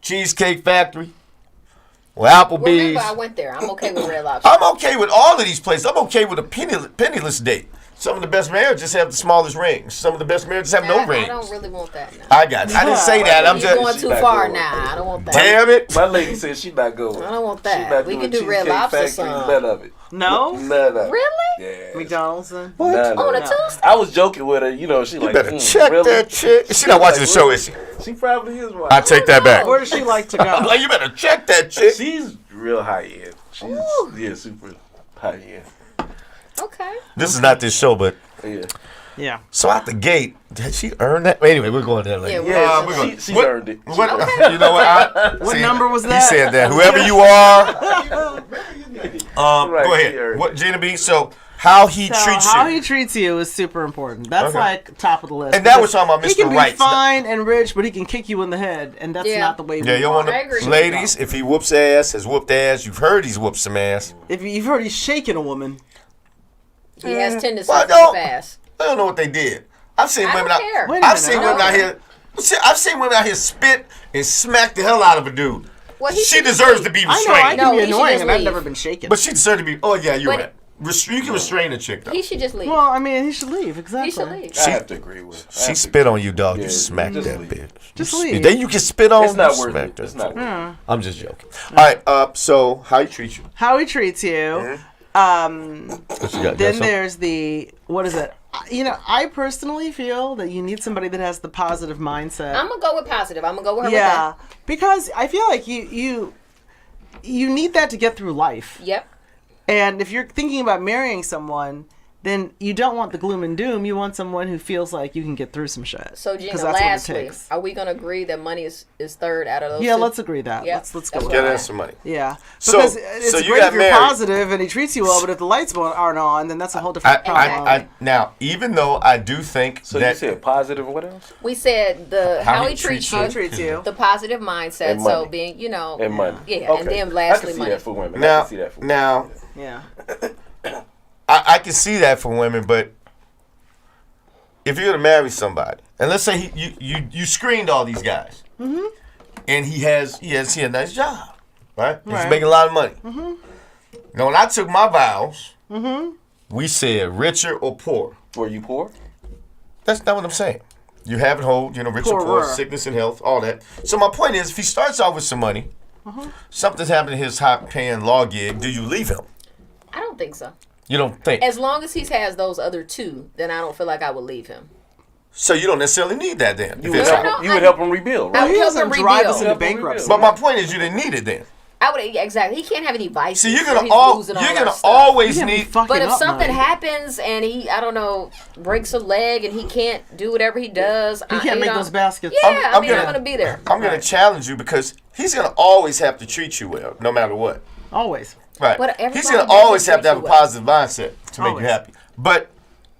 Cheesecake Factory or Applebee's. Remember, I went there. I'm okay with Red Lobster. I'm okay with all of these places. I'm okay with a penniless date. Some of the best marriages have the smallest rings. Some of the best marriages have no rings. I don't really want that now. I didn't say that. I'm You're going just. too far now. I don't want that. Damn it. My lady said she not going. I don't want She that. not We doing could do Red Cheesecake Lobster Factory, some. None of it. No? None of it. Really? Yeah. McDonald's. None On a of it. Tuesday? I was joking with her. You know, she like. Better check really? that chick. She not watching the show, is she? She probably is. I take that back. Where does she like to I'm go? like, you better check that chick. She's real high end. She's super high end. Okay. This is not this show, but Yeah. Yeah. so out the gate, did she earn that? Anyway, we're going there later. Yeah, we're going. She earned it. What? You know what? What number was He that? said that. Whoever you are. Right, Go she ahead. earned What, Gina B? So how he So treats how you? he treats you is super important. That's Okay. like top of the list. And that because was talking about He Mr. can be Right. fine and rich, but he can kick you in the head, and that's Yeah. not the way we Yeah, you want I to, agree. ladies. If he whoops ass, has whooped ass. You've heard he's whooped some ass. If you've heard he's shaking a woman, He has tendencies Well, to no. fast. I don't know what they did. I've seen I women don't out. care. Wait a I've minute. seen No. women out here. I've seen women out here spit and smack the hell out of a dude. Well, he She should just deserves leave. to be I know I restrained. No, can be he should annoying, just and I've leave. never been shaken. But she deserves to be. Oh yeah, you're But- right. You can restrain a chick though. He should just leave. Well, I mean, he should leave. He Exactly. should leave. I have to agree with. She spit on you, dog. Yeah, You smack just that leave. bitch. Just You leave. Then you can spit on. It's not you worth smack it. that It's not bitch. worth it. I'm just joking. All right. So how he treat you? How he treats you. What you got? Then there's the what is it? You know, I personally feel that you need somebody that has the positive mindset. I'm gonna go with positive. I'm gonna go with her Yeah, with because I feel like you need that to get through life. that. Yep. And if you're thinking about marrying someone, then you don't want the gloom and doom. You want someone who feels like you can get through some shit. So 'Cause Gina, that's what it lastly, takes. are we gonna agree that money is third out of those? Yeah, two? let's agree that. Yeah, Let's go that's with what Get that. us some money. Yeah, So- because so it's you great got if you're married. positive and he treats you well, but if the lights aren't on, then that's a whole different problem. Now, even though I do think So you that said positive and what else? We said the how he treats How you, he treats you. the positive mindset. And So money. being, you know, And money. Yeah, and then I lastly can see money. that for women. I now, can see that for women. now Yeah. I can see that for women, but if you're gonna marry somebody, and let's say you screened all these guys, and he has a nice job, right? He's Right. making a lot of money. Now, when I took my vows, we said richer or poor. Were you poor? That's not what I'm saying. You have it hold, rich or poor, Poorer. sickness and health, all that. So my point is, if he starts off with some money, something's happened in his high-paying law gig, do you leave him? I don't think so. You don't think. As long as he has those other two, then I don't feel like I would leave him. So you don't necessarily need that then. You if would it's help, No, you would help him rebuild, I right? would He help doesn't him drive rebuild. us into Help him bankruptcy. But my point is, you didn't need it then. I would exactly. He can't have any vices. So you're where gonna he's losing all that stuff. always You can't be need. fucking But if up something money. happens and he, I don't know, breaks a leg and he can't do whatever he does, He can't make those baskets. Yeah, I'm I'm gonna- gonna be there. I'm gonna challenge you because he's gonna always have to treat you well, no matter what. Always. Right. But everybody He's gonna doesn't always have treat to have a you well. positive mindset to make you Always. happy. But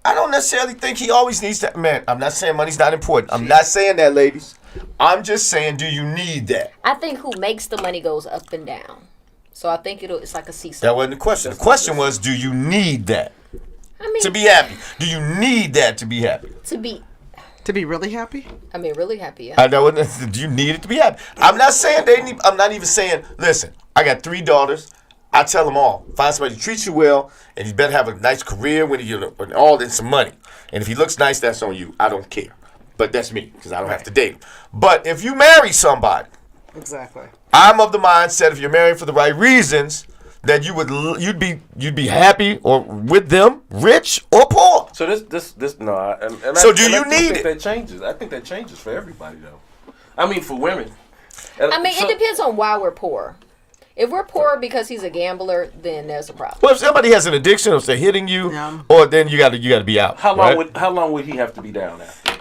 I don't necessarily think he always needs that. Man, I'm not saying money's not important. I'm not saying that, ladies. I'm just saying, do you need that? I think who makes the money goes up and down. So I think it's like a seesaw. That wasn't the question. The question was, do you need that I mean, to be happy? Do you need that to be happy? to be, To be really happy? I mean, really happy. Yeah. That wasn't, do you need it to be happy? I'm not saying I'm not even saying. Listen, I got 3 daughters. I tell them all, find somebody who treats you well, and you better have a nice career when and all in some money. And if he looks nice, that's on you. I don't care. But that's me, because I don't have to date him. But if you marry somebody, Exactly. I'm of the mindset if you're married for the right reasons, that you'd be happy or with them, rich or poor. So this no. And So I, do and you I need think it? That changes. I think that changes for everybody though. I mean, for women. And I mean, so- it depends on why we're poor. If we're poor because he's a gambler, then there's a problem. Well, if somebody has an addiction, or if they're hitting you, Yeah. or then you got to be out. How long right? how long would he have to be down after?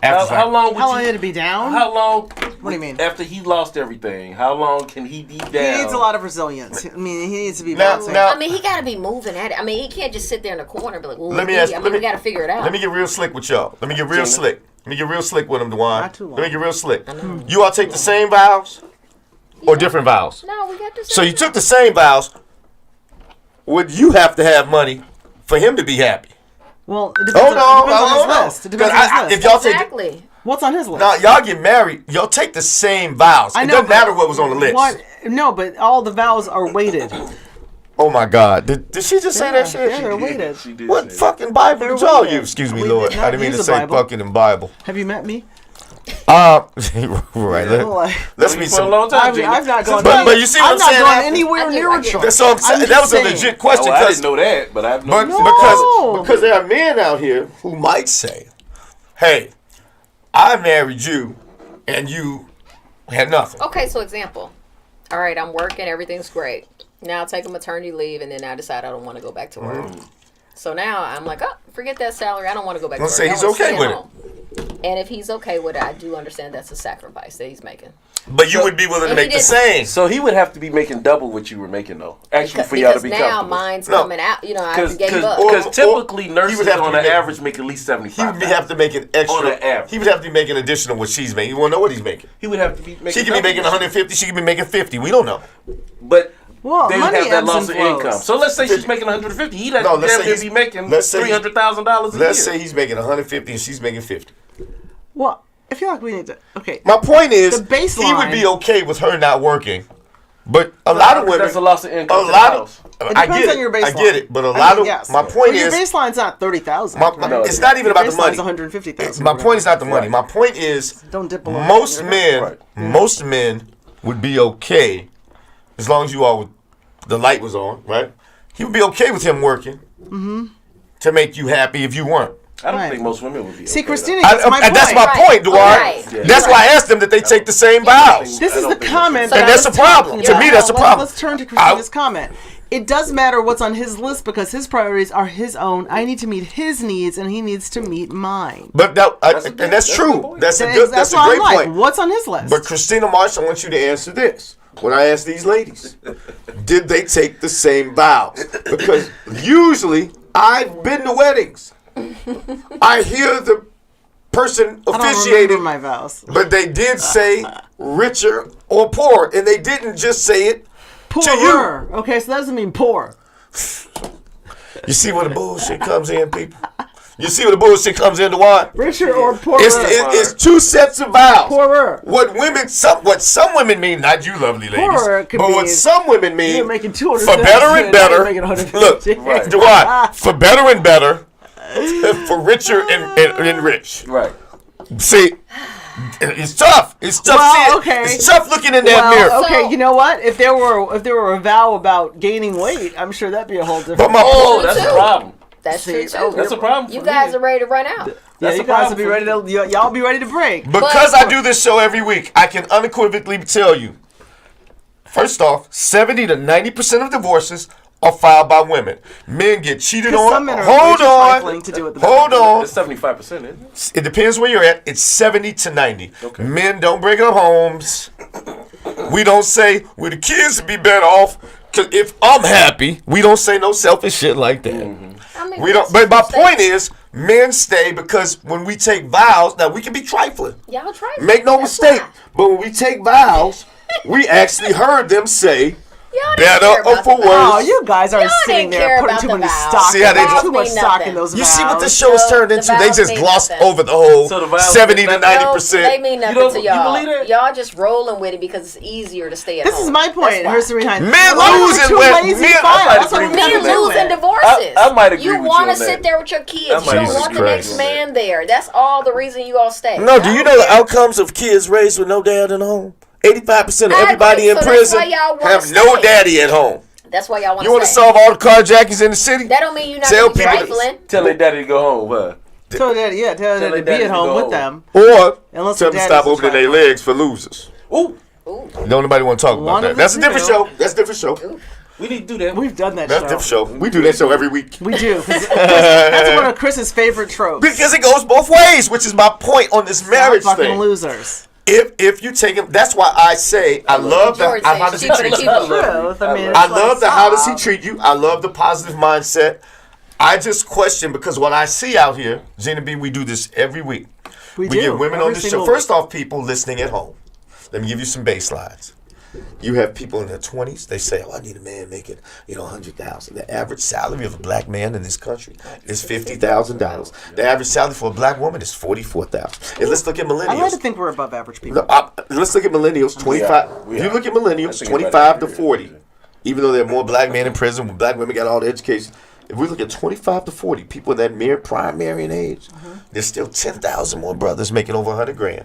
After How long would How long you, had to be down? How long? What do you mean? After he lost everything, how long can he be down? He needs a lot of resilience. I mean, he needs to be Now- bouncing. now- I mean, he got to be moving at it. I mean, he can't just sit there in the corner and be like, well, Let me I mean, let we me got to figure it out. Let me get real slick with y'all. Let me get real slick. Let me get real slick with him, Dewan. Not too long. Let me get real slick. You all take the same vows or different vows? No, we got to. So you took the same vows. Would you have to have money for him to be happy? Well, it depends, Hold on, it depends on hold his on. list. It depends on Because his list. if y'all take Exactly. What's on his list? now y'all get married, y'all take the same vows. I It know, doesn't but matter what was on the list. What? No, but all the vows are weighted. Oh my God! Did she just say that shit? Yeah, they're weighted. She did What say fucking Bible They're did y'all weighted. use? Excuse me, We Lord. did not I didn't mean use to a say Bible. fucking in Bible. Have you met me? Right. Like, Let's that. be For a some. long time, I've Gina. not gone. But you see what I'm I'm not saying? going After- anywhere I do, near I a get church. That's all I'm saying. just That was a saying. legit question Oh, I because didn't know that, but I've But known. No. because there are men out here who might say, "Hey, I married you, and you had nothing." Okay, so example. All right, I'm working. Everything's great. Now I take a maternity leave, and then I decide I don't want to go back to work. So now I'm like, oh, forget that salary. I don't want to go back to Don't work. say I he's wanna okay stay with at home. And if he's okay with it, I do understand that's a sacrifice that he's making. But you would be willing to And he make the didn't- same. So he would have to be making double what you were making, though. Actually, for y'all to Because be now comfortable. mine's No. coming out. You know, I Because gave up. Or- typically he would nurses have to on be the making- average make at least He 75. would have to make an extra. On the average. He would have to be making additional what she's making. You want to know what he's making? He would have to be making. She could be double making what 150. She could be making 50. We don't know. But Well, they would money have that ebbs loss and of flows. income. So let's say she's making 150. He'd have No, to let's damn say near he's- be making let's say he's- $300,000 a year. Let's say he's making 150 and she's making 50. Well, I feel like we need to. Okay. My point is, The baseline- he would be okay with her not working, but a lot of women. That's a loss of income. A to the lot house. of. It I depends get on it. your baseline. I get it, but a I lot mean, of. yes. My point Well, your is. baseline's not 30,000. It's not even about the money. 150,000. My point is not the money. My point is, Don't dip below most that. men, Right. most men would be okay as long as you all, the light was on, right? He would be okay with him working to make you happy if you weren't. I don't Right. think most women would be. See, okay, Christina, though. that's my point. That's my Right. point, Duarte. Right. Yeah. That's why I asked them that they take the same vows. This I is don't the think comment. so. that And I that's was a problem. talking To about. me, that's a problem. Let's turn to Christina's comment. It does matter what's on his list because his priorities are his own. I need to meet his needs, and he needs to meet mine. But that, That's a and good- that's that's a true. good point. That's a That's good. That's a why great I'm like, point. what's on his list? But Christina Marsh, I want you to answer this. When I ask these ladies, did they take the same vows? Because usually I've been to weddings. I hear the person I don't officiating, remember my vows. but they did say richer or poor, and they didn't just say it to you. Poorer. Okay, so that doesn't mean poor. You see where the bullshit comes in, people? You see where the bullshit comes in, Dewan? Richer or poorer. It's two sets of vows. Poorer. What some women mean, not you lovely ladies, Poorer could but be what some women mean you're making 200 for better cents, and better. now you're making 150. Look, Dewan, for better and better, for richer and rich. Right. See, it's tough. It's tough. Well, seeing- okay. It's tough looking in that mirror. Well, okay, So- you know what? If there were a vow about gaining weight, I'm sure that'd be a whole different. But my Oh, point, that's a too. problem. That's See, true too. That's a problem. You for guys me. are ready to run out. yeah, That's you a guys will be problem ready to y'all be ready to break. because I do this show every week, I can unequivocally tell you. First off, 70 to 90% of divorces are filed by women. Men get cheated Because on. some men are Hold way too trifling on. to do it the Hold on. It's 75%, isn't it? It depends where you're at. It's 70 to 90. Okay. Men don't break up homes. We don't say, well, the kids would be better off. Because if I'm happy, we don't say no selfish shit like that. I mean, We don't. that's But my mistakes. point is, men stay because when we take vows, now we can be trifling. Y'all try. Make no That's mistake. why. But when we take vows, we actually heard them say, Y'all didn't better care or about for the worse. Oh, you guys are Y'all sitting didn't there care putting about too the many vows. stock. See how they Vows too much mean stock nothing. in those You vows. see what this show has turned The into? They vows just mean glossed nothing. over the whole So the vows 70 to mean 90%. They mean nothing don't- to you y'all. believe that? Y'all just rolling with it because it's easier to stay at This home. is my point. That's why. Here's the behind. Men A lot of them are losing too when- lazy men- to I file. might That's what agree we with gotta you Men do losing it. divorces. I might agree You with you want to on that. sit there with your kids. I You might don't Jesus want the Christ. next man there. That's all the reason you all stay. No, do I you don't know the care. outcomes of kids raised with no dad in the home? 85% of I everybody agree, in so that's prison why y'all wanna have no stay. daddy at home. That's why y'all want You want to to stay. solve all the carjackings in the city? That don't mean you're not Tell gonna be people to- trifling. Tell their daddy to go home, huh? Tell Daddy, yeah, tell Daddy to be Daddy at to home go with home. them. Or Unless tell the them to daddy's stop a opening their trifling. legs for losers. Ooh, Ooh. Don't nobody want to talk about One that. of That's a the different two. show. That's a different show. we need to do that. We've done that That's a show. different show. We do that show every week. We do. 'Cause that's one of Chris's favorite tropes. Because it goes both ways, which is my point on this marriage Fucking thing. losers. If you take him, that's why I say I love the George how says does he cheaper treat to you. keep it Truth. I mean, I it's love like, the how does he stop. treat you. I love the positive mindset. I just question because what I see out here, Gina B, we do this every week. We do, get women on every the show. single First week. off, people listening at home. Let me give you some baselines. You have people in their 20s. They say, "Oh, I need a man making, $100,000." The average salary of a black man in this country is $50,000. The average salary for a black woman is $44,000. And let's look at millennials. I like to think we're above average people. Let's look at millennials. 25. we If you are. look at I millennials, think 25 to about it. 40. Even though there are more black men in prison, when black women got all the education. If we look at 25 to 40, people in that prime marrying age, there's still 10,000 more brothers making over 100 grand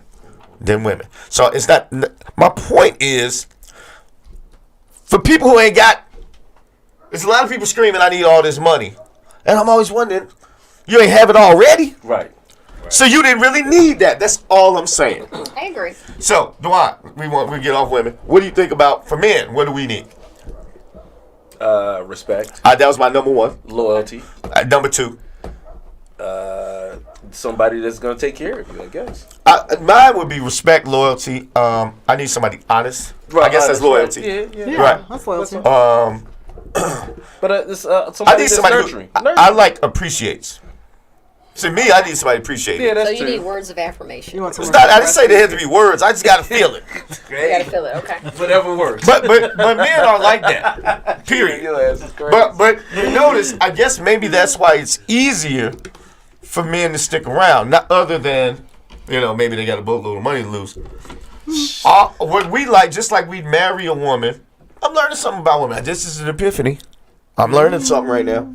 than women. So it's not. My point is, for people who ain't got, there's a lot of people screaming, "I need all this money," and I'm always wondering, you ain't have it already, Right. so you didn't really need that. That's all I'm saying. I agree. So, Dwan, we get off women. What do you think about for men? What do we need? Respect, That was my number one. loyalty, Number two. somebody that's gonna take care of you, I guess. Mine would be respect, loyalty. I need somebody honest. I guess that's loyalty. Right. Yeah. Yeah, Right. that's loyalty. But it's I somebody need that's somebody nurturing. who I like appreciates. See, me, I need somebody to appreciate Yeah, it. that's So you true. need words of affirmation. You want It's someone not. to I didn't say there had to be words. I just got to feel it. You gotta feel it, okay. Whatever works. But men are like that. Period. Your ass is crazy. But you notice, I guess maybe that's why it's easier for men to stick around. Not other than, maybe they got a boatload of money to lose. What we like, just like we'd marry a woman. I'm learning something about women. This is an epiphany. I'm learning something right now.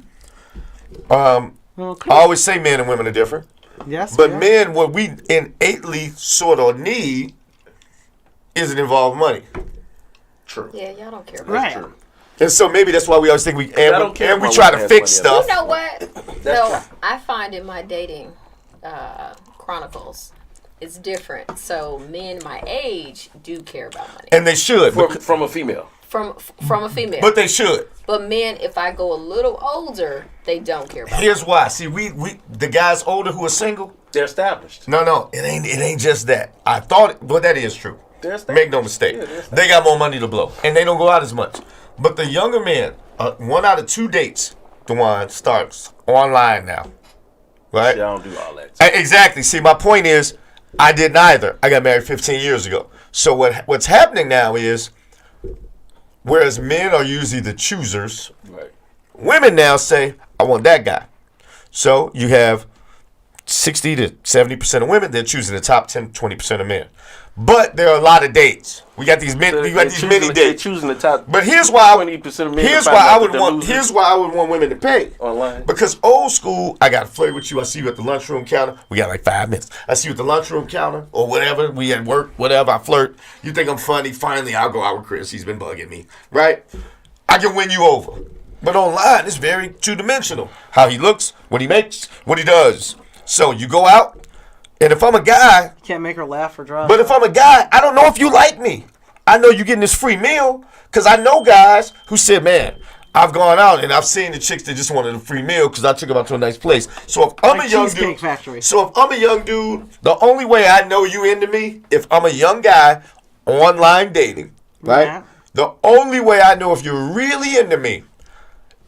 Okay. I always say men and women are different. Yes. But yeah. men, what we innately sort of need isn't involve money. True. Yeah, y'all don't care about Right. that. True. And so maybe that's why we always think we don't care and we about try what to man's fix money is. stuff. You know what? That's So true. I find in my dating chronicles, it's different. So men my age do care about money And they should. From a female. from a female. But they should. But men, if I go a little older, they don't care about Here's why. See, we the guys older who are single. They're established. No, it ain't just that. I thought, but that is true. They're established. Make no mistake. Yeah, they're established. They got more money to blow, and they don't go out as much. But the younger men, 1 out of 2 dates, DeJuan, starts online now, right? Yeah, I don't do all that. Exactly. See, my point is, I didn't either. I got married 15 years ago. So what's happening now is, whereas men are usually the choosers, Right. women now say, I want that guy. So you have 60 to 70% of women, they're choosing the top 10, 20% of men. But there are a lot of dates. We got these many They're dates. choosing the top. But here's why 20% of men. here's find why I out would that want they're here's why I would want women to pay. Online. Because old school, I got to flirt with you. I see you at the lunchroom counter. We got like 5 minutes. I see you at the lunchroom counter or whatever. We at work, whatever. I flirt. You think I'm funny. Finally, I'll go out with Chris. He's been bugging me. Right? I can win you over. But online, it's very two-dimensional. How he looks, what he makes, what he does. So you go out, and if I'm a guy, Can't make her laugh or draw. but if I'm a guy, I don't know if you like me. I know you're getting this free meal because I know guys who said, man, I've gone out and I've seen the chicks that just wanted a free meal because I took them out to a nice place. So if I'm Like a young Cheesecake dude, Factory. so if I'm a young dude, the only way I know you into me, if I'm a young guy online dating, right? Yeah. The only way I know if you're really into me,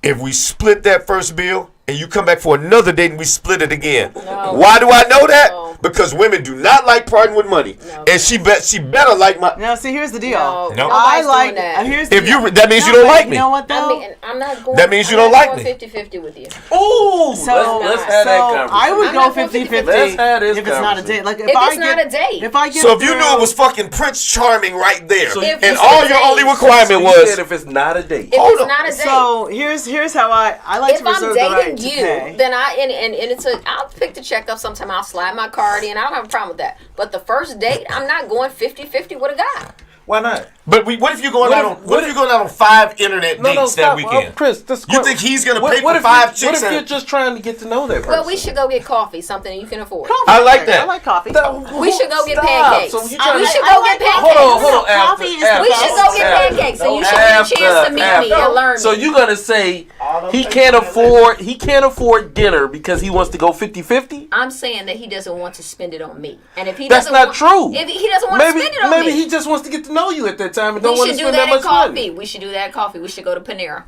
if we split that first bill and you come back for another date and we split it again. No. Why do I know that? No. Because women do not like parting with money. No. And she better like my. Now, see, here's the deal. No, No. I nobody's like. doing that. Here's the If deal. you that means you No, don't but like me. You know what though? I mean, I'm not going. That means you I'm don't not like going me. 50-50 with you. Ooh, So, let's have that conversation. I would I'm go not going 50-50 Let's have this if it's not a conversation. date. Like if If I it's get, not a date. If I get So if you through- knew it was fucking Prince Charming right there, So If and it's all a your date. only requirement You was said if it's not a date. If Hold it's on. not a date. So here's how I like If to reserve I'm the right dating to you, pay. then and it's I'll pick the check up sometime. I'll slide my card in. I don't have a problem with that. But the first date, I'm not going 50-50 with a guy. Why not? But what if you're going What out if- on what if if- you're going out on 5 internet No, dates that stop. weekend? Chris, this You think he's gonna pay for if 5 What chicks if you're and- just trying to get to know that person? Well, we should go get coffee, something you can afford. I like that. I like coffee. We should go get Stop. pancakes. So you We trying should to go like get pancakes. Hold on. Coffee is the We should go get pancakes, and you should get a chance to meet me and learn. So me. you're gonna say he can't afford dinner because he wants to go 50-50? I'm saying that he doesn't want to spend it on me, and if he That's doesn't not want, true. If he doesn't want to spend it on me, Maybe he just wants to get to know you at that time and don't we want to should do spend that that at much coffee. money. We should do that at coffee. We should go to Panera.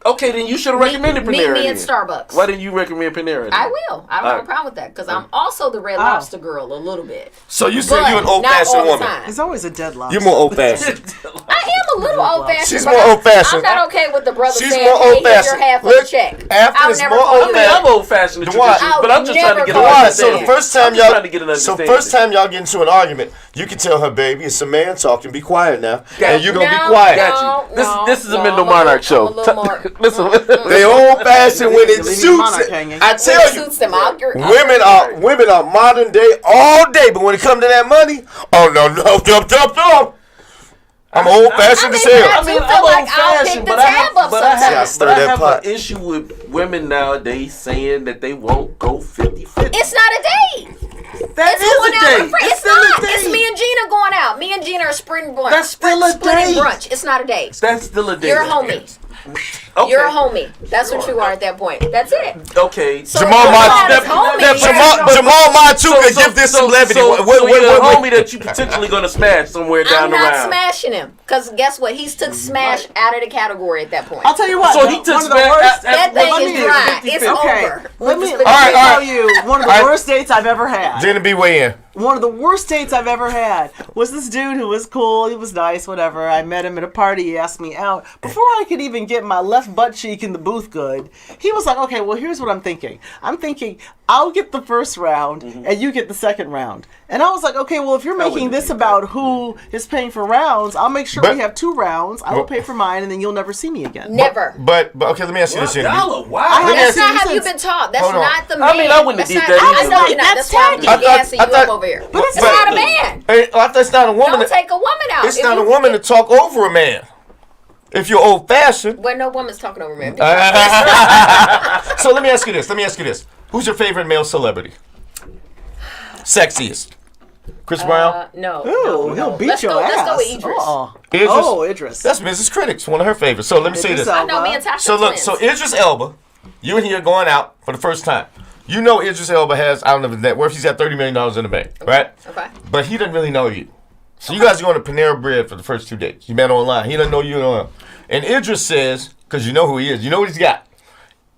Okay, then you should have recommended Meet Panera. me at then. Starbucks. Why didn't you recommend Panera? Then? I will. I don't have a Alright. problem with that because I'm also the Red Lobster girl a little bit. So you said But you're an not old-fashioned all the woman. time. It's always a deadlock. You're more old-fashioned. I am a little old fashioned. She's more old-fashioned. I'm not okay with the brother She's saying, more "Hey, here's old-fashioned. your half of the Look, check." after I'll it's never more call you I mean, that. I'm old-fashioned in Dwight. traditions, but I'm just trying to get an I'll never Alright, so understanding. the first time I'm just y'all, trying to get an so understanding. first time y'all get into an argument, you can tell her, baby, it's a man talking. Be quiet now, Got and you. you're gonna No, be quiet. Got you. No, This is a no, Mendel I'm a Monarch show. little more- Listen. They old-fashioned when it Leave me suits monarch it. hanging. I When tell it you, suits them. I'll women are modern day all day, but when it comes to that money, oh no. I'm old-fashioned as hell. I do feel like I'll pick the tab up but I sometimes. have, Stir but I that have pot. an issue with women nowadays saying that they won't go 50-50. It's not a date. That It's is going a out date. with friends. It's still a not. date. It's me and Gina going out. Me and Gina are splitting brunch. That's still a Splitting date. brunch. It's not a date. That's still a date. You're a homie. Okay. You're a homie. That's what you are at that point. That's it. Okay. So Jamal we're not Matu- as homies. Jamal Matu could give this some levity. So, Wait, you're a homie that you potentially gonna smash somewhere down I'm the not round. smashing him. Because guess what? He's took smash out of the category at that point. I'll tell you what. So he took one of the smash worst. that Let thing me is dry. It's Okay, over. let me All right. tell you one of the All right. worst dates I've ever had. Gina B, weigh in. One of the worst dates I've ever had was this dude who was cool. He was nice, whatever. I met him at a party. He asked me out. Before I could even get my left butt cheek in the booth good, he was like, okay, well, here's what I'm thinking. I'm thinking I'll get the first round and you get the second round. And I was like, okay, well, if you're making wouldn't this do about who is paying for rounds, I'll make sure But- we have 2 rounds. I will pay for mine, and then you'll never see me again. Never. But okay, let me ask you this, Gina B. Y'all are I wild. had That's to not how since- you've been taught. That's Hold on. not the man. I mean, I wouldn't have That's did not- that I either. know you're not. That's That's why I'm tacky. gassing you I thought- up over here. But It's it's not a man. Hey, that's not a woman. Don't take a woman out. It's If not a you- woman to talk over a man. If you're old-fashioned. Well, no woman's talking over me. So let me ask you this. Who's your favorite male celebrity? Sexiest. Chris Brown? No. Ooh, no, he'll no. beat Let's your go, ass. Let's go with Idris. Idris? Oh, Idris. That's Mrs. Critics, one of her favorites. So let me say Idris this. Elba. I know me and Tasha So look, twins. so Idris Elba, you and he are going out for the first time. You know Idris Elba has, I don't know his net worth, he's got $30 million in the bank, right? Okay. But he doesn't really know you. So you guys are going to Panera Bread for the first 2 dates. You met online. He doesn't know you at all. And Idris says, because you know who he is, you know what he's got.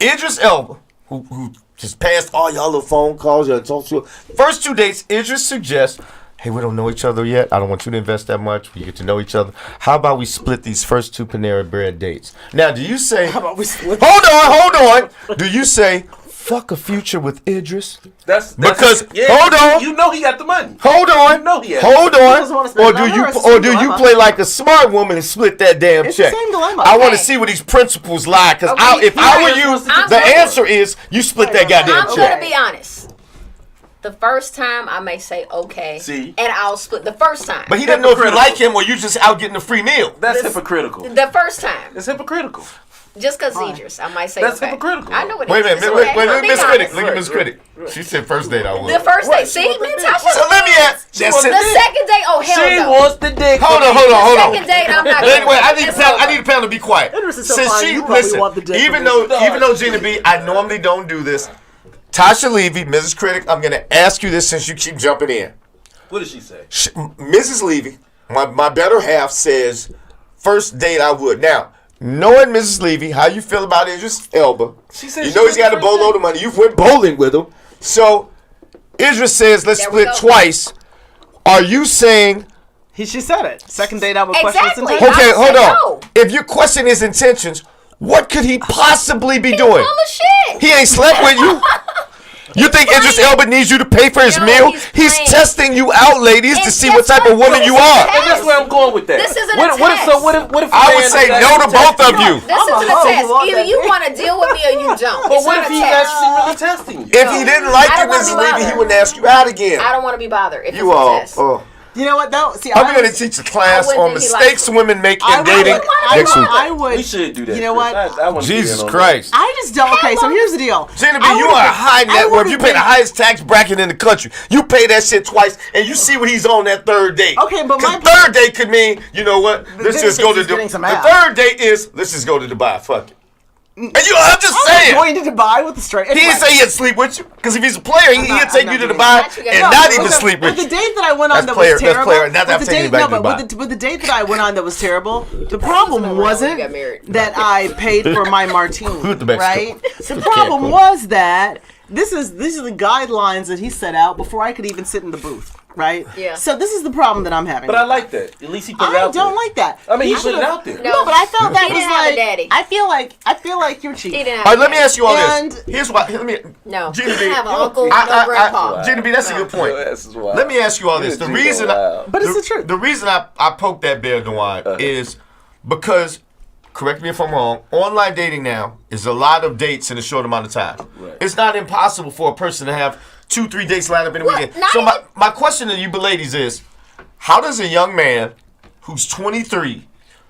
Idris Elba, who just passed all y'all little phone calls, y'all talk to. First 2 dates, Idris suggests, hey, we don't know each other yet. I don't want you to invest that much. We get to know each other. How about we split these first 2 Panera Bread dates? Now, do you say, How about we split? hold on. Do you say, fuck a future with Idris? That's Because- yeah, hold on. You know he got the money. Hold on. You know he has. Hold doesn't wanna on. spend Or it do on you her. It's the or same do you dilemma. play like a smart woman and split that damn It's the check? same dilemma. I want to Okay. see where these principles lie. Because Okay. if I were you, I'm the gonna- answer is you split that goddamn I'm check. gonna be honest. The first time I may say okay, See? and I'll split the first time. But he doesn't know if you Hypocritical. like him or you just out getting a free meal. That's hypocritical. the first time, It's hypocritical. just because Idris, I might say That's okay. hypocritical. I know what it Wait a is. minute. It's Wait, okay. wait, I'm being Miss Critic. honest. Look at Miss Critic. She said first date I would. The first date. See, man, Tasha. So let me ask. That's The it. second date. Oh hell She no. wants the dick. Hold on. Second date, I'm not. Wait, I need It's Pam. I over. need Pam to be quiet. Idris is so fine, you probably want the dick even from though Gina B, I normally don't do this. Tasha Levy, Mrs. Critic, I'm gonna ask you this since you keep jumping in. What did she say? Mrs. Levy, my better half says first date I would. Now, knowing Mrs. Levy, how you feel about Idris Elba? She said You she know he's went got a first boatload date. of money. You've went bowling with him. So Idris says let's There we split go. twice. Are you saying She said it. Second date, I would question his Exactly. intentions. okay, I hold said on. no. If you question his intentions, what could he possibly be doing? Full of shit. He ain't slept with you. You think Idris Elba needs you to pay for his No, meal? he's He's playing. testing you out, ladies, to And see guess what type of what? woman you This is are. a And that's where I'm going with that. This isn't a what if test. what if a I man would say is no to actually both of testing you. This I'm a isn't a hoe test. who want Either that you dick. want to deal with me or you don't. But It's what not if a he's test. actually really testing you? If he didn't like I you, don't wanna Mrs. be Levy, he bothered. wouldn't ask you out again. I don't want to be bothered. If You it's a all, test. You know what though? See, I'm going to teach a class I on wouldn't think he mistakes women make in dating next week. I would. We should do that. Oh, You know Chris. what? I wanna be Jesus in on Christ. I just don't. Okay, so here's the deal. Gina B, I you would've are a been- high I net worth. would've You pay the been- highest tax bracket in the country. You pay that shit twice, and you see what he's on that third date. Okay, but 'Cause my- third date could mean, you know what? Let's date just go is to he's getting some the ass. third date is let's just go to Dubai. Fuck it. And I'm just I'm saying. going to Dubai with the straight. He didn't say he'd sleep with you, because if he's a player, he'd not- take I'm you to not Dubai doing that. and No, not even With the- sleep with the you. date that I went on That's that player- was that's terrible. player. That's- I'm with the taking date, you back no, to but Dubai. with the date that I went on that was terrible. The problem around when we wasn't got married. that I paid for my martini, Who at the Mexico? right? The problem was that these are the guidelines that he set out before I could even sit in the booth, right? Yeah. So this is the problem that I'm having. But I like that. At least he put it I out there. don't like that. I mean, he He put it should've- out there. No, but I felt that He was didn't have a like. daddy. I feel like you're cheating. He didn't have All right, a let me daddy. ask you all And- this. Here's why. Let me. No, Gina he B, didn't have an uncle, no grandpa. Gina B, that's a good point. Your ass is wild. Let me ask you all this. The Gina reason, wild. But it's the truth. The reason I poked that bear, Dwayne, is because, correct me if I'm wrong, online dating now is a lot of dates in a short amount of time. Right. It's not impossible for a person to have 2-3 dates lined up in a What? weekend. Not So even- my question to you ladies is, how does a young man who's 23,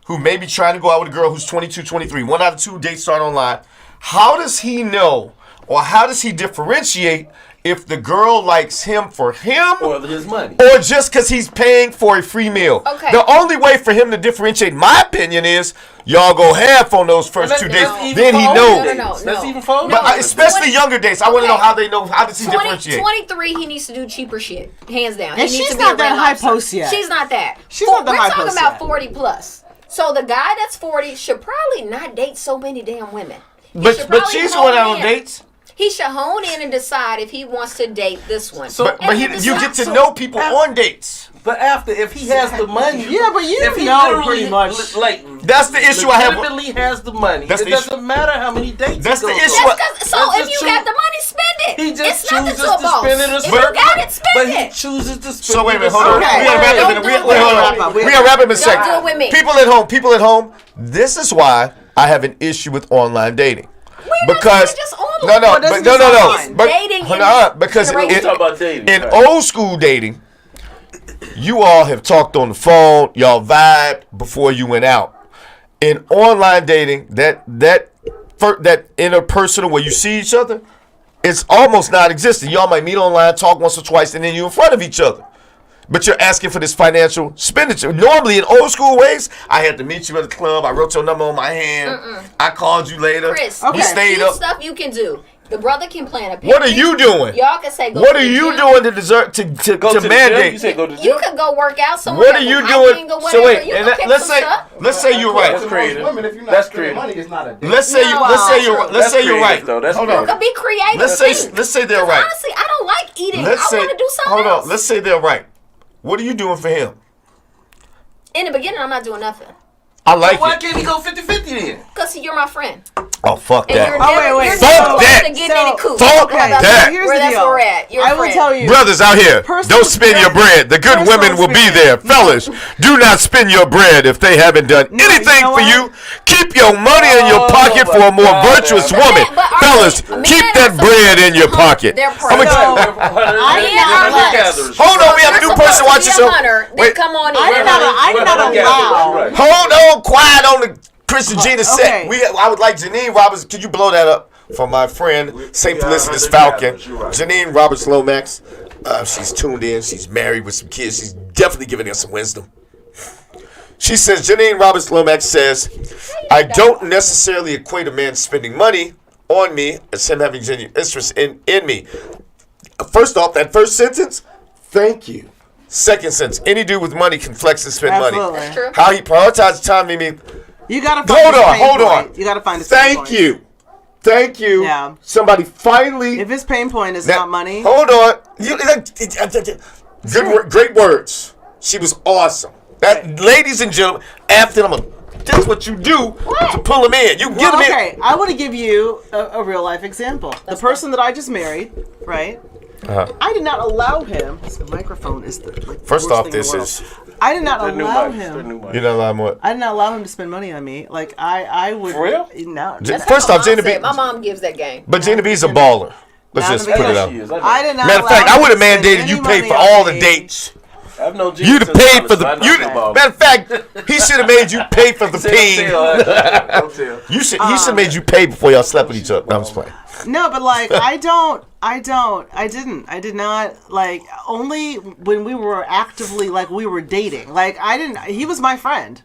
who may be trying to go out with a girl who's 22, 23, 1 out of 2 dates start online, how does he know or how does he differentiate if the girl likes him for him Or his money. or just because he's paying for a free meal? Okay. The only way for him to differentiate, in my opinion, is y'all go half on those first 2 dates. Then he knows. No. That's even for But especially younger dates, I want to know Okay. how they know. How does he differentiate? 23, he needs to do cheaper shit. Hands down. And he needs she's to be not a that Red high Lobster. post yet. She's not that. She's not that We're high talking post about yet. 40 plus. So the guy that's 40 should probably not date so many damn women. He should But probably she's hone going out on in. dates. He should hone in and decide if he wants to date this one. So- But And you decide- get to know people on dates. But after, if he has the money, Yeah, but you if he know literally, pretty much. like That's the issue I have. legitimately has the money. That's It the issue. doesn't matter how many dates. That's he the goes issue. on. So That's if just you true. got the money, spend it. He just It's nothing chooses to a to boss. spend it a If you certain got it, But spend he it. chooses to spend So wait a minute, it hold on. Okay. We gotta wrap Don't up in a do we it gotta with hold me. on. We gotta wrap up in a Don't do it second. with me. People at home. This is why I have an issue with online dating. We're not Because just no, online. What does but this no. online? But Dating hold in on, because generation. We talk about dating. in right. old school dating, you all have talked on the phone, y'all vibed before you went out. In online dating, that interpersonal where you see each other, it's almost non-existent. Y'all might meet online, talk once or twice, and then you're in front of each other. But you're asking for this financial expenditure. Normally, in old school ways, I had to meet you at the club. I wrote your number on my hand. I called you later. Chris, We stayed cute up. stuff you can do. The brother can plan a picnic. What are you doing? Y'all can say go What to are the you gym. doing to deserve to Go to the gym? You mandate? said go to the You gym? could go work out somewhere. What are you hiking doing? or So whatever. wait, You and can pick let's some say stuff. you're That's right. creative. Women, if you're not That's spending creative. money, it's not a date. Let's say you're right. Let's say you're right. Though. That's Hold creative. on. Could be creative. Let's say they're right. Honestly, I don't like eating. Let's I say want to do something hold else. on. Let's say they're right. What are you doing for him? In the beginning, I'm not doing nothing. I like Why it. can't he go 50-50 then? Because you're my friend. Oh fuck And you're that. Oh, never, wait. you're Fuck never close that. to getting So- any coup. Fuck How about that. Here's Where the that's deal. where we're at. You're a I will friend. tell you. Brothers out here, Personal don't spend your bread. The good Personal women will be experience. there. Fellas, do not spend your bread if they haven't done No, anything you know for what? you. Keep your money in your Oh, pocket for a more my God. virtuous But woman. but are Fellas, men keep are that bread in your supposed to pocket. they're I'm proud. gonna- I did not hunter-gatherers. Hold on, we have a You're new person supposed to watching be show. a hunter, then Wait, come on in. I did not allow. Right. hold on, quiet on the Kris and Gina set. Okay. I would like Janine Roberts. Could you blow that up for my friend St. we are Felicitas hunter-gatherers, Falcon? you're right. Janine Roberts Lomax. She's tuned in. She's married with some kids. She's definitely giving us some wisdom. She says, Janine Roberts Lomax says, I don't necessarily equate a man spending money on me as him having genuine interest in me. First off, that first sentence, thank you. Second sentence, any dude with money can flex and spend Absolutely. money. That's true. How he prioritizes time, I mean, You gotta find hold on. You gotta find his pain Thank point. you. Thank you. Yeah. Somebody finally. If his pain point is That- not money, Hold on. Great words. She was awesome. That, ladies and gentlemen, after I'm that's what you do to pull them in. You can get well, them in. okay. I want to give you a real life example. The person that I just married, right? I did not allow him. This microphone is the First worst off, thing in this the world. is I did not They're new allow mics. They're him. new mics. you know a lot more. I did not allow him to spend money on me. Like I would. For real? No. That's First how off, my Gina mom B. said. My mom gives that game. But Gina B's a baller. Let's Not just in the put it beginning. out. She is. I know. I did not. Matter of allow fact, I him would to have spend mandated any you pay money for on all the me. dates. I've known Gina You'd have since paid college, for so I the. know shit about him. Matter of fact, he should have made you pay for the pee. Don't tell. He should have made you pay before y'all slept with each other. No, I'm just playing. No, but like I did not like only when we were actively like we were dating. Like he was my friend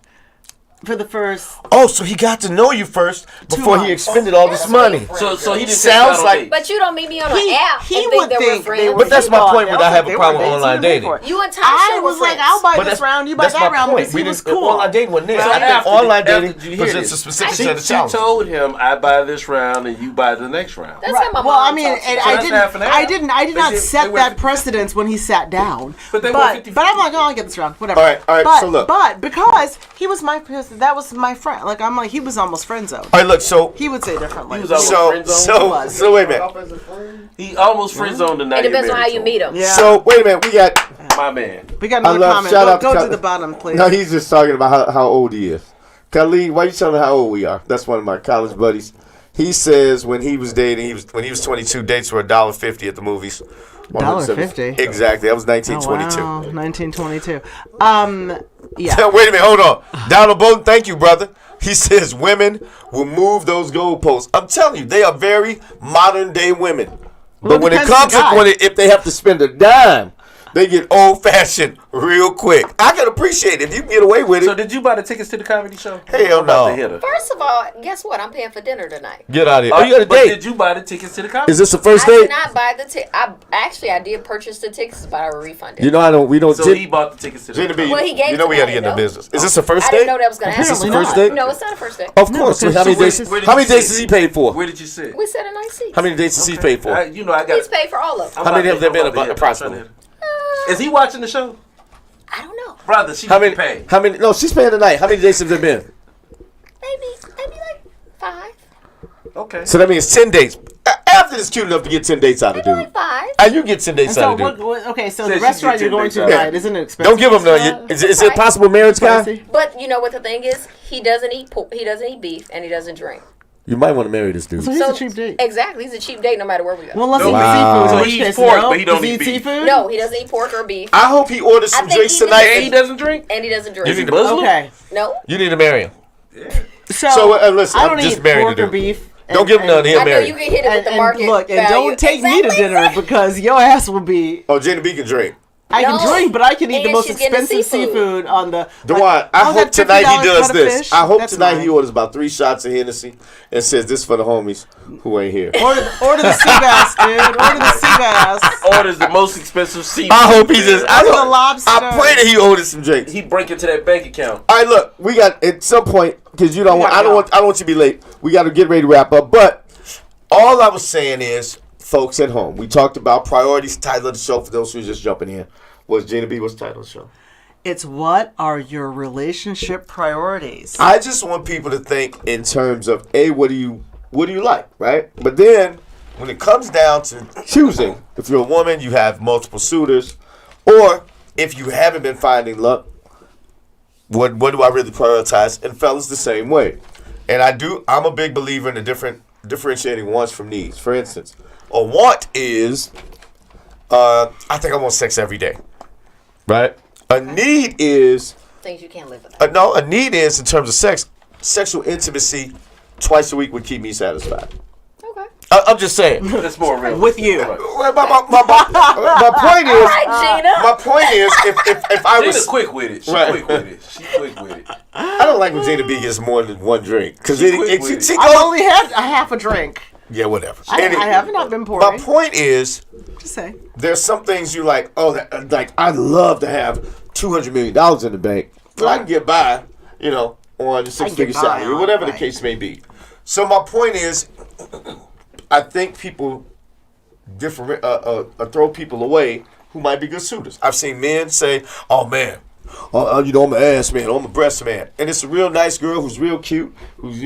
for the first. Oh, so he got to know you first before he months. expended all this money. So he didn't Sounds take like- out on But you don't meet me on an He- app he and would think that think we're they friends. would But that's my think point with I have a they were problem with dates, online he didn't pay dating. for it. You and Tasha I were was like, friends. I'll buy But this round, you buy that's that my round point. because We he was didn't. cool. Online dating wasn't there. So I think after- online after dating you hear presents this, a specific She, set of she challenges. told him, I buy this round and you buy the next round. That's how my mom Well, I mean, talks and about I it. that's didn't, half and half. I did not They set were that 50-50. precedence when he sat down. But they were but 50-50. I'm like, oh, I'll get this round, whatever. All right, But, so look. but because he was that was my friend. Like I'm like, he was almost friend zone. All right, look. So He would say differently. He was almost so wait a minute. He almost friend zoned the night. It depends on how you meet him. Yeah. So wait a minute. We got. My man. We got another comment. Shout out Go to to the bottom, please. No, he's just talking about how old he is. Khalid, why you telling how old we are? That's one of my college buddies. He says when he was dating, when he was 22, dates were $1.50 at the movies. $1.50? Exactly. That was Oh, 1922. wow. 1922. Yeah. Wait a minute, hold on. Donald Bowden, thank you, brother. He says women will move those goalposts. I'm telling you, they are very modern day women. But when it depends on comes the guy. to if they have to spend a dime, they get old fashioned real quick. I can appreciate it if you can get away with it. So did you buy the tickets to the comedy show? Hell I'm about no. to hit her. First of all, guess what? I'm paying for dinner tonight. Get out of here. Oh, you got a But date? did you buy the tickets to the comedy? Is this the first I date? did not buy the ticket. I did purchase the tickets, but I will refund it. You know we don't. So he bought the tickets to the Jenna B, comedy. Well, he gave you know it we to got to me, get into though. business. Is this the first I date? didn't know that was going to happen. Is this the Apparently first not. date? No, it's not a first date. Of course. because How many so dates? where How many did you dates sit? has he paid for? Where did you sit? We sat in nice seats. How many dates has he paid for? I got. He's paid for all of them. How many have there been approximately? Is he watching the show? I don't know. Brother, she How many? pay. How many? No, she's paying tonight. How many dates have there been? Maybe like 5. Okay. So that means 10 dates. After this, cute enough to get 10 dates out of Maybe dude. like 5. And you get 10 dates And out so of dude. okay, so Says the she restaurant gets you're going to 10 dates out. tonight isn't it expensive? Don't give him none. Is it possible marriage, guy? Spicy? But you know what the thing is? He doesn't eat he doesn't eat beef, and he doesn't drink. You might want to marry this dude. So he's a cheap date. Exactly, he's a cheap date no matter where we go. Well, let's No, eat wow. seafood. So in which he eats case, pork, no. but he don't Does eat beef. seafood? No, he doesn't eat pork or beef, I hope he orders I some think drinks even tonight. And he doesn't drink? and he doesn't drink. Is he Muslim? Okay. No, You need to marry him. So, listen, I I'm don't just eat married pork to or do. beef. Don't give him none. He'll I know marry you you. can hit it with the market look, and value. don't take me to Exactly. dinner because your ass will be. Oh, Jenna B can drink. I No. can drink, but I can eat the And most she's getting expensive seafood. seafood on the. Dewan, like, I oh, hope that tonight he $50 does cut of this. fish? I hope That's tonight mine. he orders about 3 shots of Hennessy and says this for the homies who ain't here. Order the sea bass, dude. Order the sea bass. Orders the most expensive seafood. I hope he just. Order the lobster. I pray that he orders some drinks. He break into that bank account. All right, look, we got at some point because you don't want. gotta I don't want you to be late. We got to get ready to wrap up. But all I was saying is, folks at home, we talked about priorities. Title of the show for those who are just jumping in was Gina B. What's the title of the show? It's what are your relationship priorities? I just want people to think in terms of what do you like, right? But then when it comes down to choosing, if you're a woman, you have multiple suitors, or if you haven't been finding luck, what do I really prioritize? And fellas, the same way. And I'm a big believer in the differentiating wants from needs. For instance, a want is, I think I want sex every day, right? A need is, Things you can't live without. no, a need is in terms of sex, sexual intimacy twice a week would keep me satisfied. Okay. I'm just saying. That's more real. With you. Well, my point is, All right, Gina. my point is, if I Gina's was, quick with it. She Right. quick with it. She quick with it. I don't like when Gina B gets more than one drink because She's quick with it. I've only had a half a drink. yeah, whatever. I have not been My pouring. point is, Just say. there's some things you like. Oh, like I'd love to have $200 million in the bank, but I can get by, on a 6-figure get by salary, or on, whatever the right. case may be. So my point is, I think people throw people away who might be good suitors. I've seen men say, "Oh man, I'm an ass man, I'm a breast man," and it's a real nice girl who's real cute, who's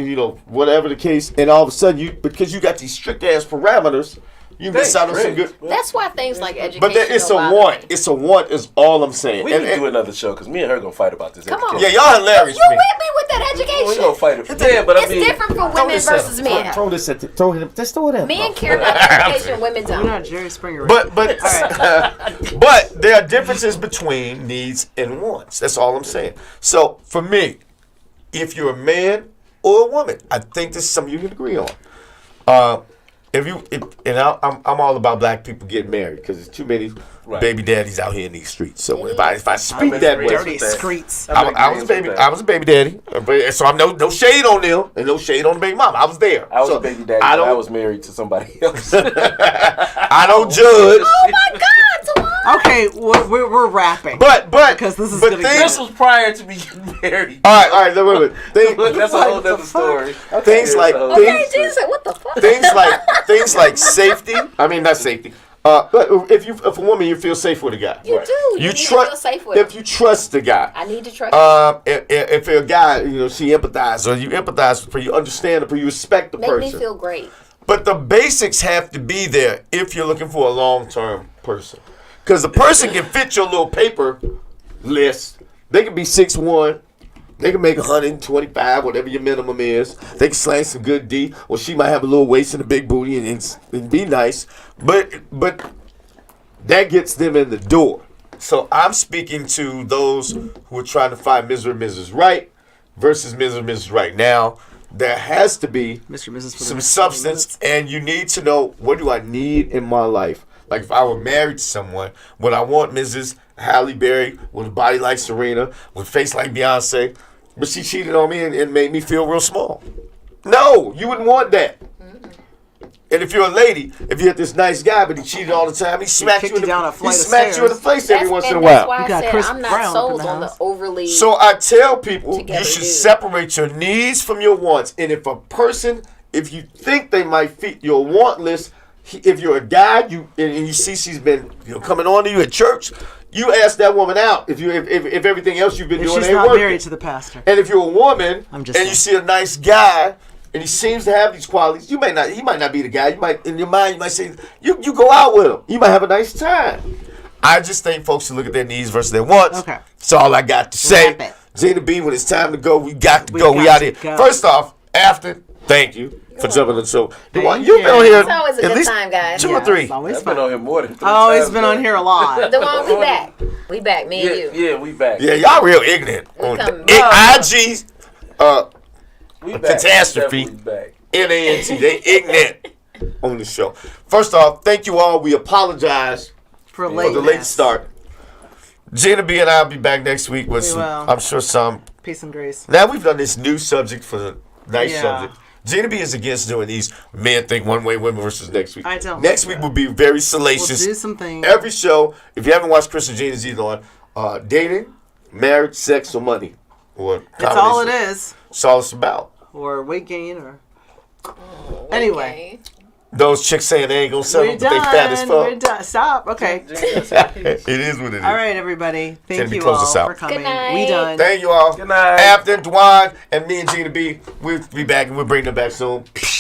whatever the case, and all of a sudden because you got these strict ass parameters, You miss out on some good. That's why things like education. But it's a don't bother want. me. It's a want. Is all I'm saying. We need to do another show because me and her gonna fight about this. Come on. Yeah, y'all hilarious. You to me. with me with that education? We gonna fight it. Yeah, but I It's mean, different for women versus men. Throw this at throw him. Just throw it at Men care about education, women You're don't. not Jerry Springer. Right? But there are differences between needs and wants. That's all I'm saying. So for me, if you're a man or a woman, I think this is something you can agree on. I'm all about black people getting married because there's too many baby daddies out here in these streets. So if I speak that way, Dirty streets. I was a baby daddy, so I'm no shade on them and no shade on the baby mama. I was there. I was So a baby daddy. I was married to somebody else. I don't judge. Oh my God, Tamar. Okay, we're rapping. But because this is gonna get- This was prior to me getting married. all right, wait. That's a whole other story. Things like Okay, Jesus, what the fuck? things like safety. I mean, not safety. But if a woman, you feel safe with a guy. You do. You need to trust feel safe with if him. you trust the guy. I need to trust him. If you're a guy, she empathize or you empathize for you understand or you respect the Make person. me feel great. But the basics have to be there if you're looking for a long-term person. Because the person can fit your little paper list. They can be 6'1". They can make 125, whatever your minimum is. They can slang some good D. Or she might have a little waist and a big booty and be nice. But that gets them in the door. So I'm speaking to those who are trying to find Mr. and Mrs. Right versus Mr. and Mrs. Right. Now, there has to be Mr. and Mrs. for the some next 20 substance, and you need to know, what do I need in my life? Like if I were married to someone, would I want Mrs. Halle Berry with a body like Serena, with a face like Beyonce, but she cheated on me and made me feel real small? No, you wouldn't want that. And if you're a lady, if you had this nice guy, but he cheated all the time, he smacked you in the face every once in a while. That's why You I got said Chris I'm not Brown sold in the on the house. overly. So I tell people, you Together, should dude. separate your needs from your wants. And if a person, if you think they might fit your want list, if you're a guy, and you see she's been coming on to you at church, you ask that woman out. If everything else you've been If doing she's ain't not working. married to the pastor. And if you're a woman I'm and just you see a nice guy and he seems to have these qualities, he might not be the guy. You might, in your mind, you might say, you go out with him. You might have a nice time. I just think folks should look at their needs versus their wants. Okay. That's all I got to say. Wrap it. Gina B, when it's time to go, we got to We go. got We out to here. go. First off, after, thank you for jumping on the show. Thank You've been on here It's always a at good least time, guys. 2 or Yeah, 3. It's always I've been fun. on here more than 3 I've always times, been on here a lot. The one we back. We back, me and you. Yeah, we back. Yeah, y'all real ignorant. On come the IG, We back. catastrophe. Definitely back. NANT, they ignorant on the show. First off, thank you all. We apologize For for the late start. Gina B and I will be back next week with We some, will. I'm sure some. Peace and grace. Now we've done this new subject for the nice Yeah. subject. Gina B is against doing these men think one way, women versus next week. I don't Next like week that. will be very We'll salacious. do some things. Every show, if you haven't watched Kris and Gina's either on dating, marriage, sex, or money. Or That's all it is. That's all it's about. Or weight gain or... Anyway. Okay. Those chicks saying they ain't gonna settle, We're but they fat as done. fuck. We're done. Stop. Okay. It is what it is. All right, everybody. Thank Timothy, you close all us out. for coming. Good night. We done. Thank you all. Good night. After Dwan and me and Gina B, we'll be back and we'll bring them back soon.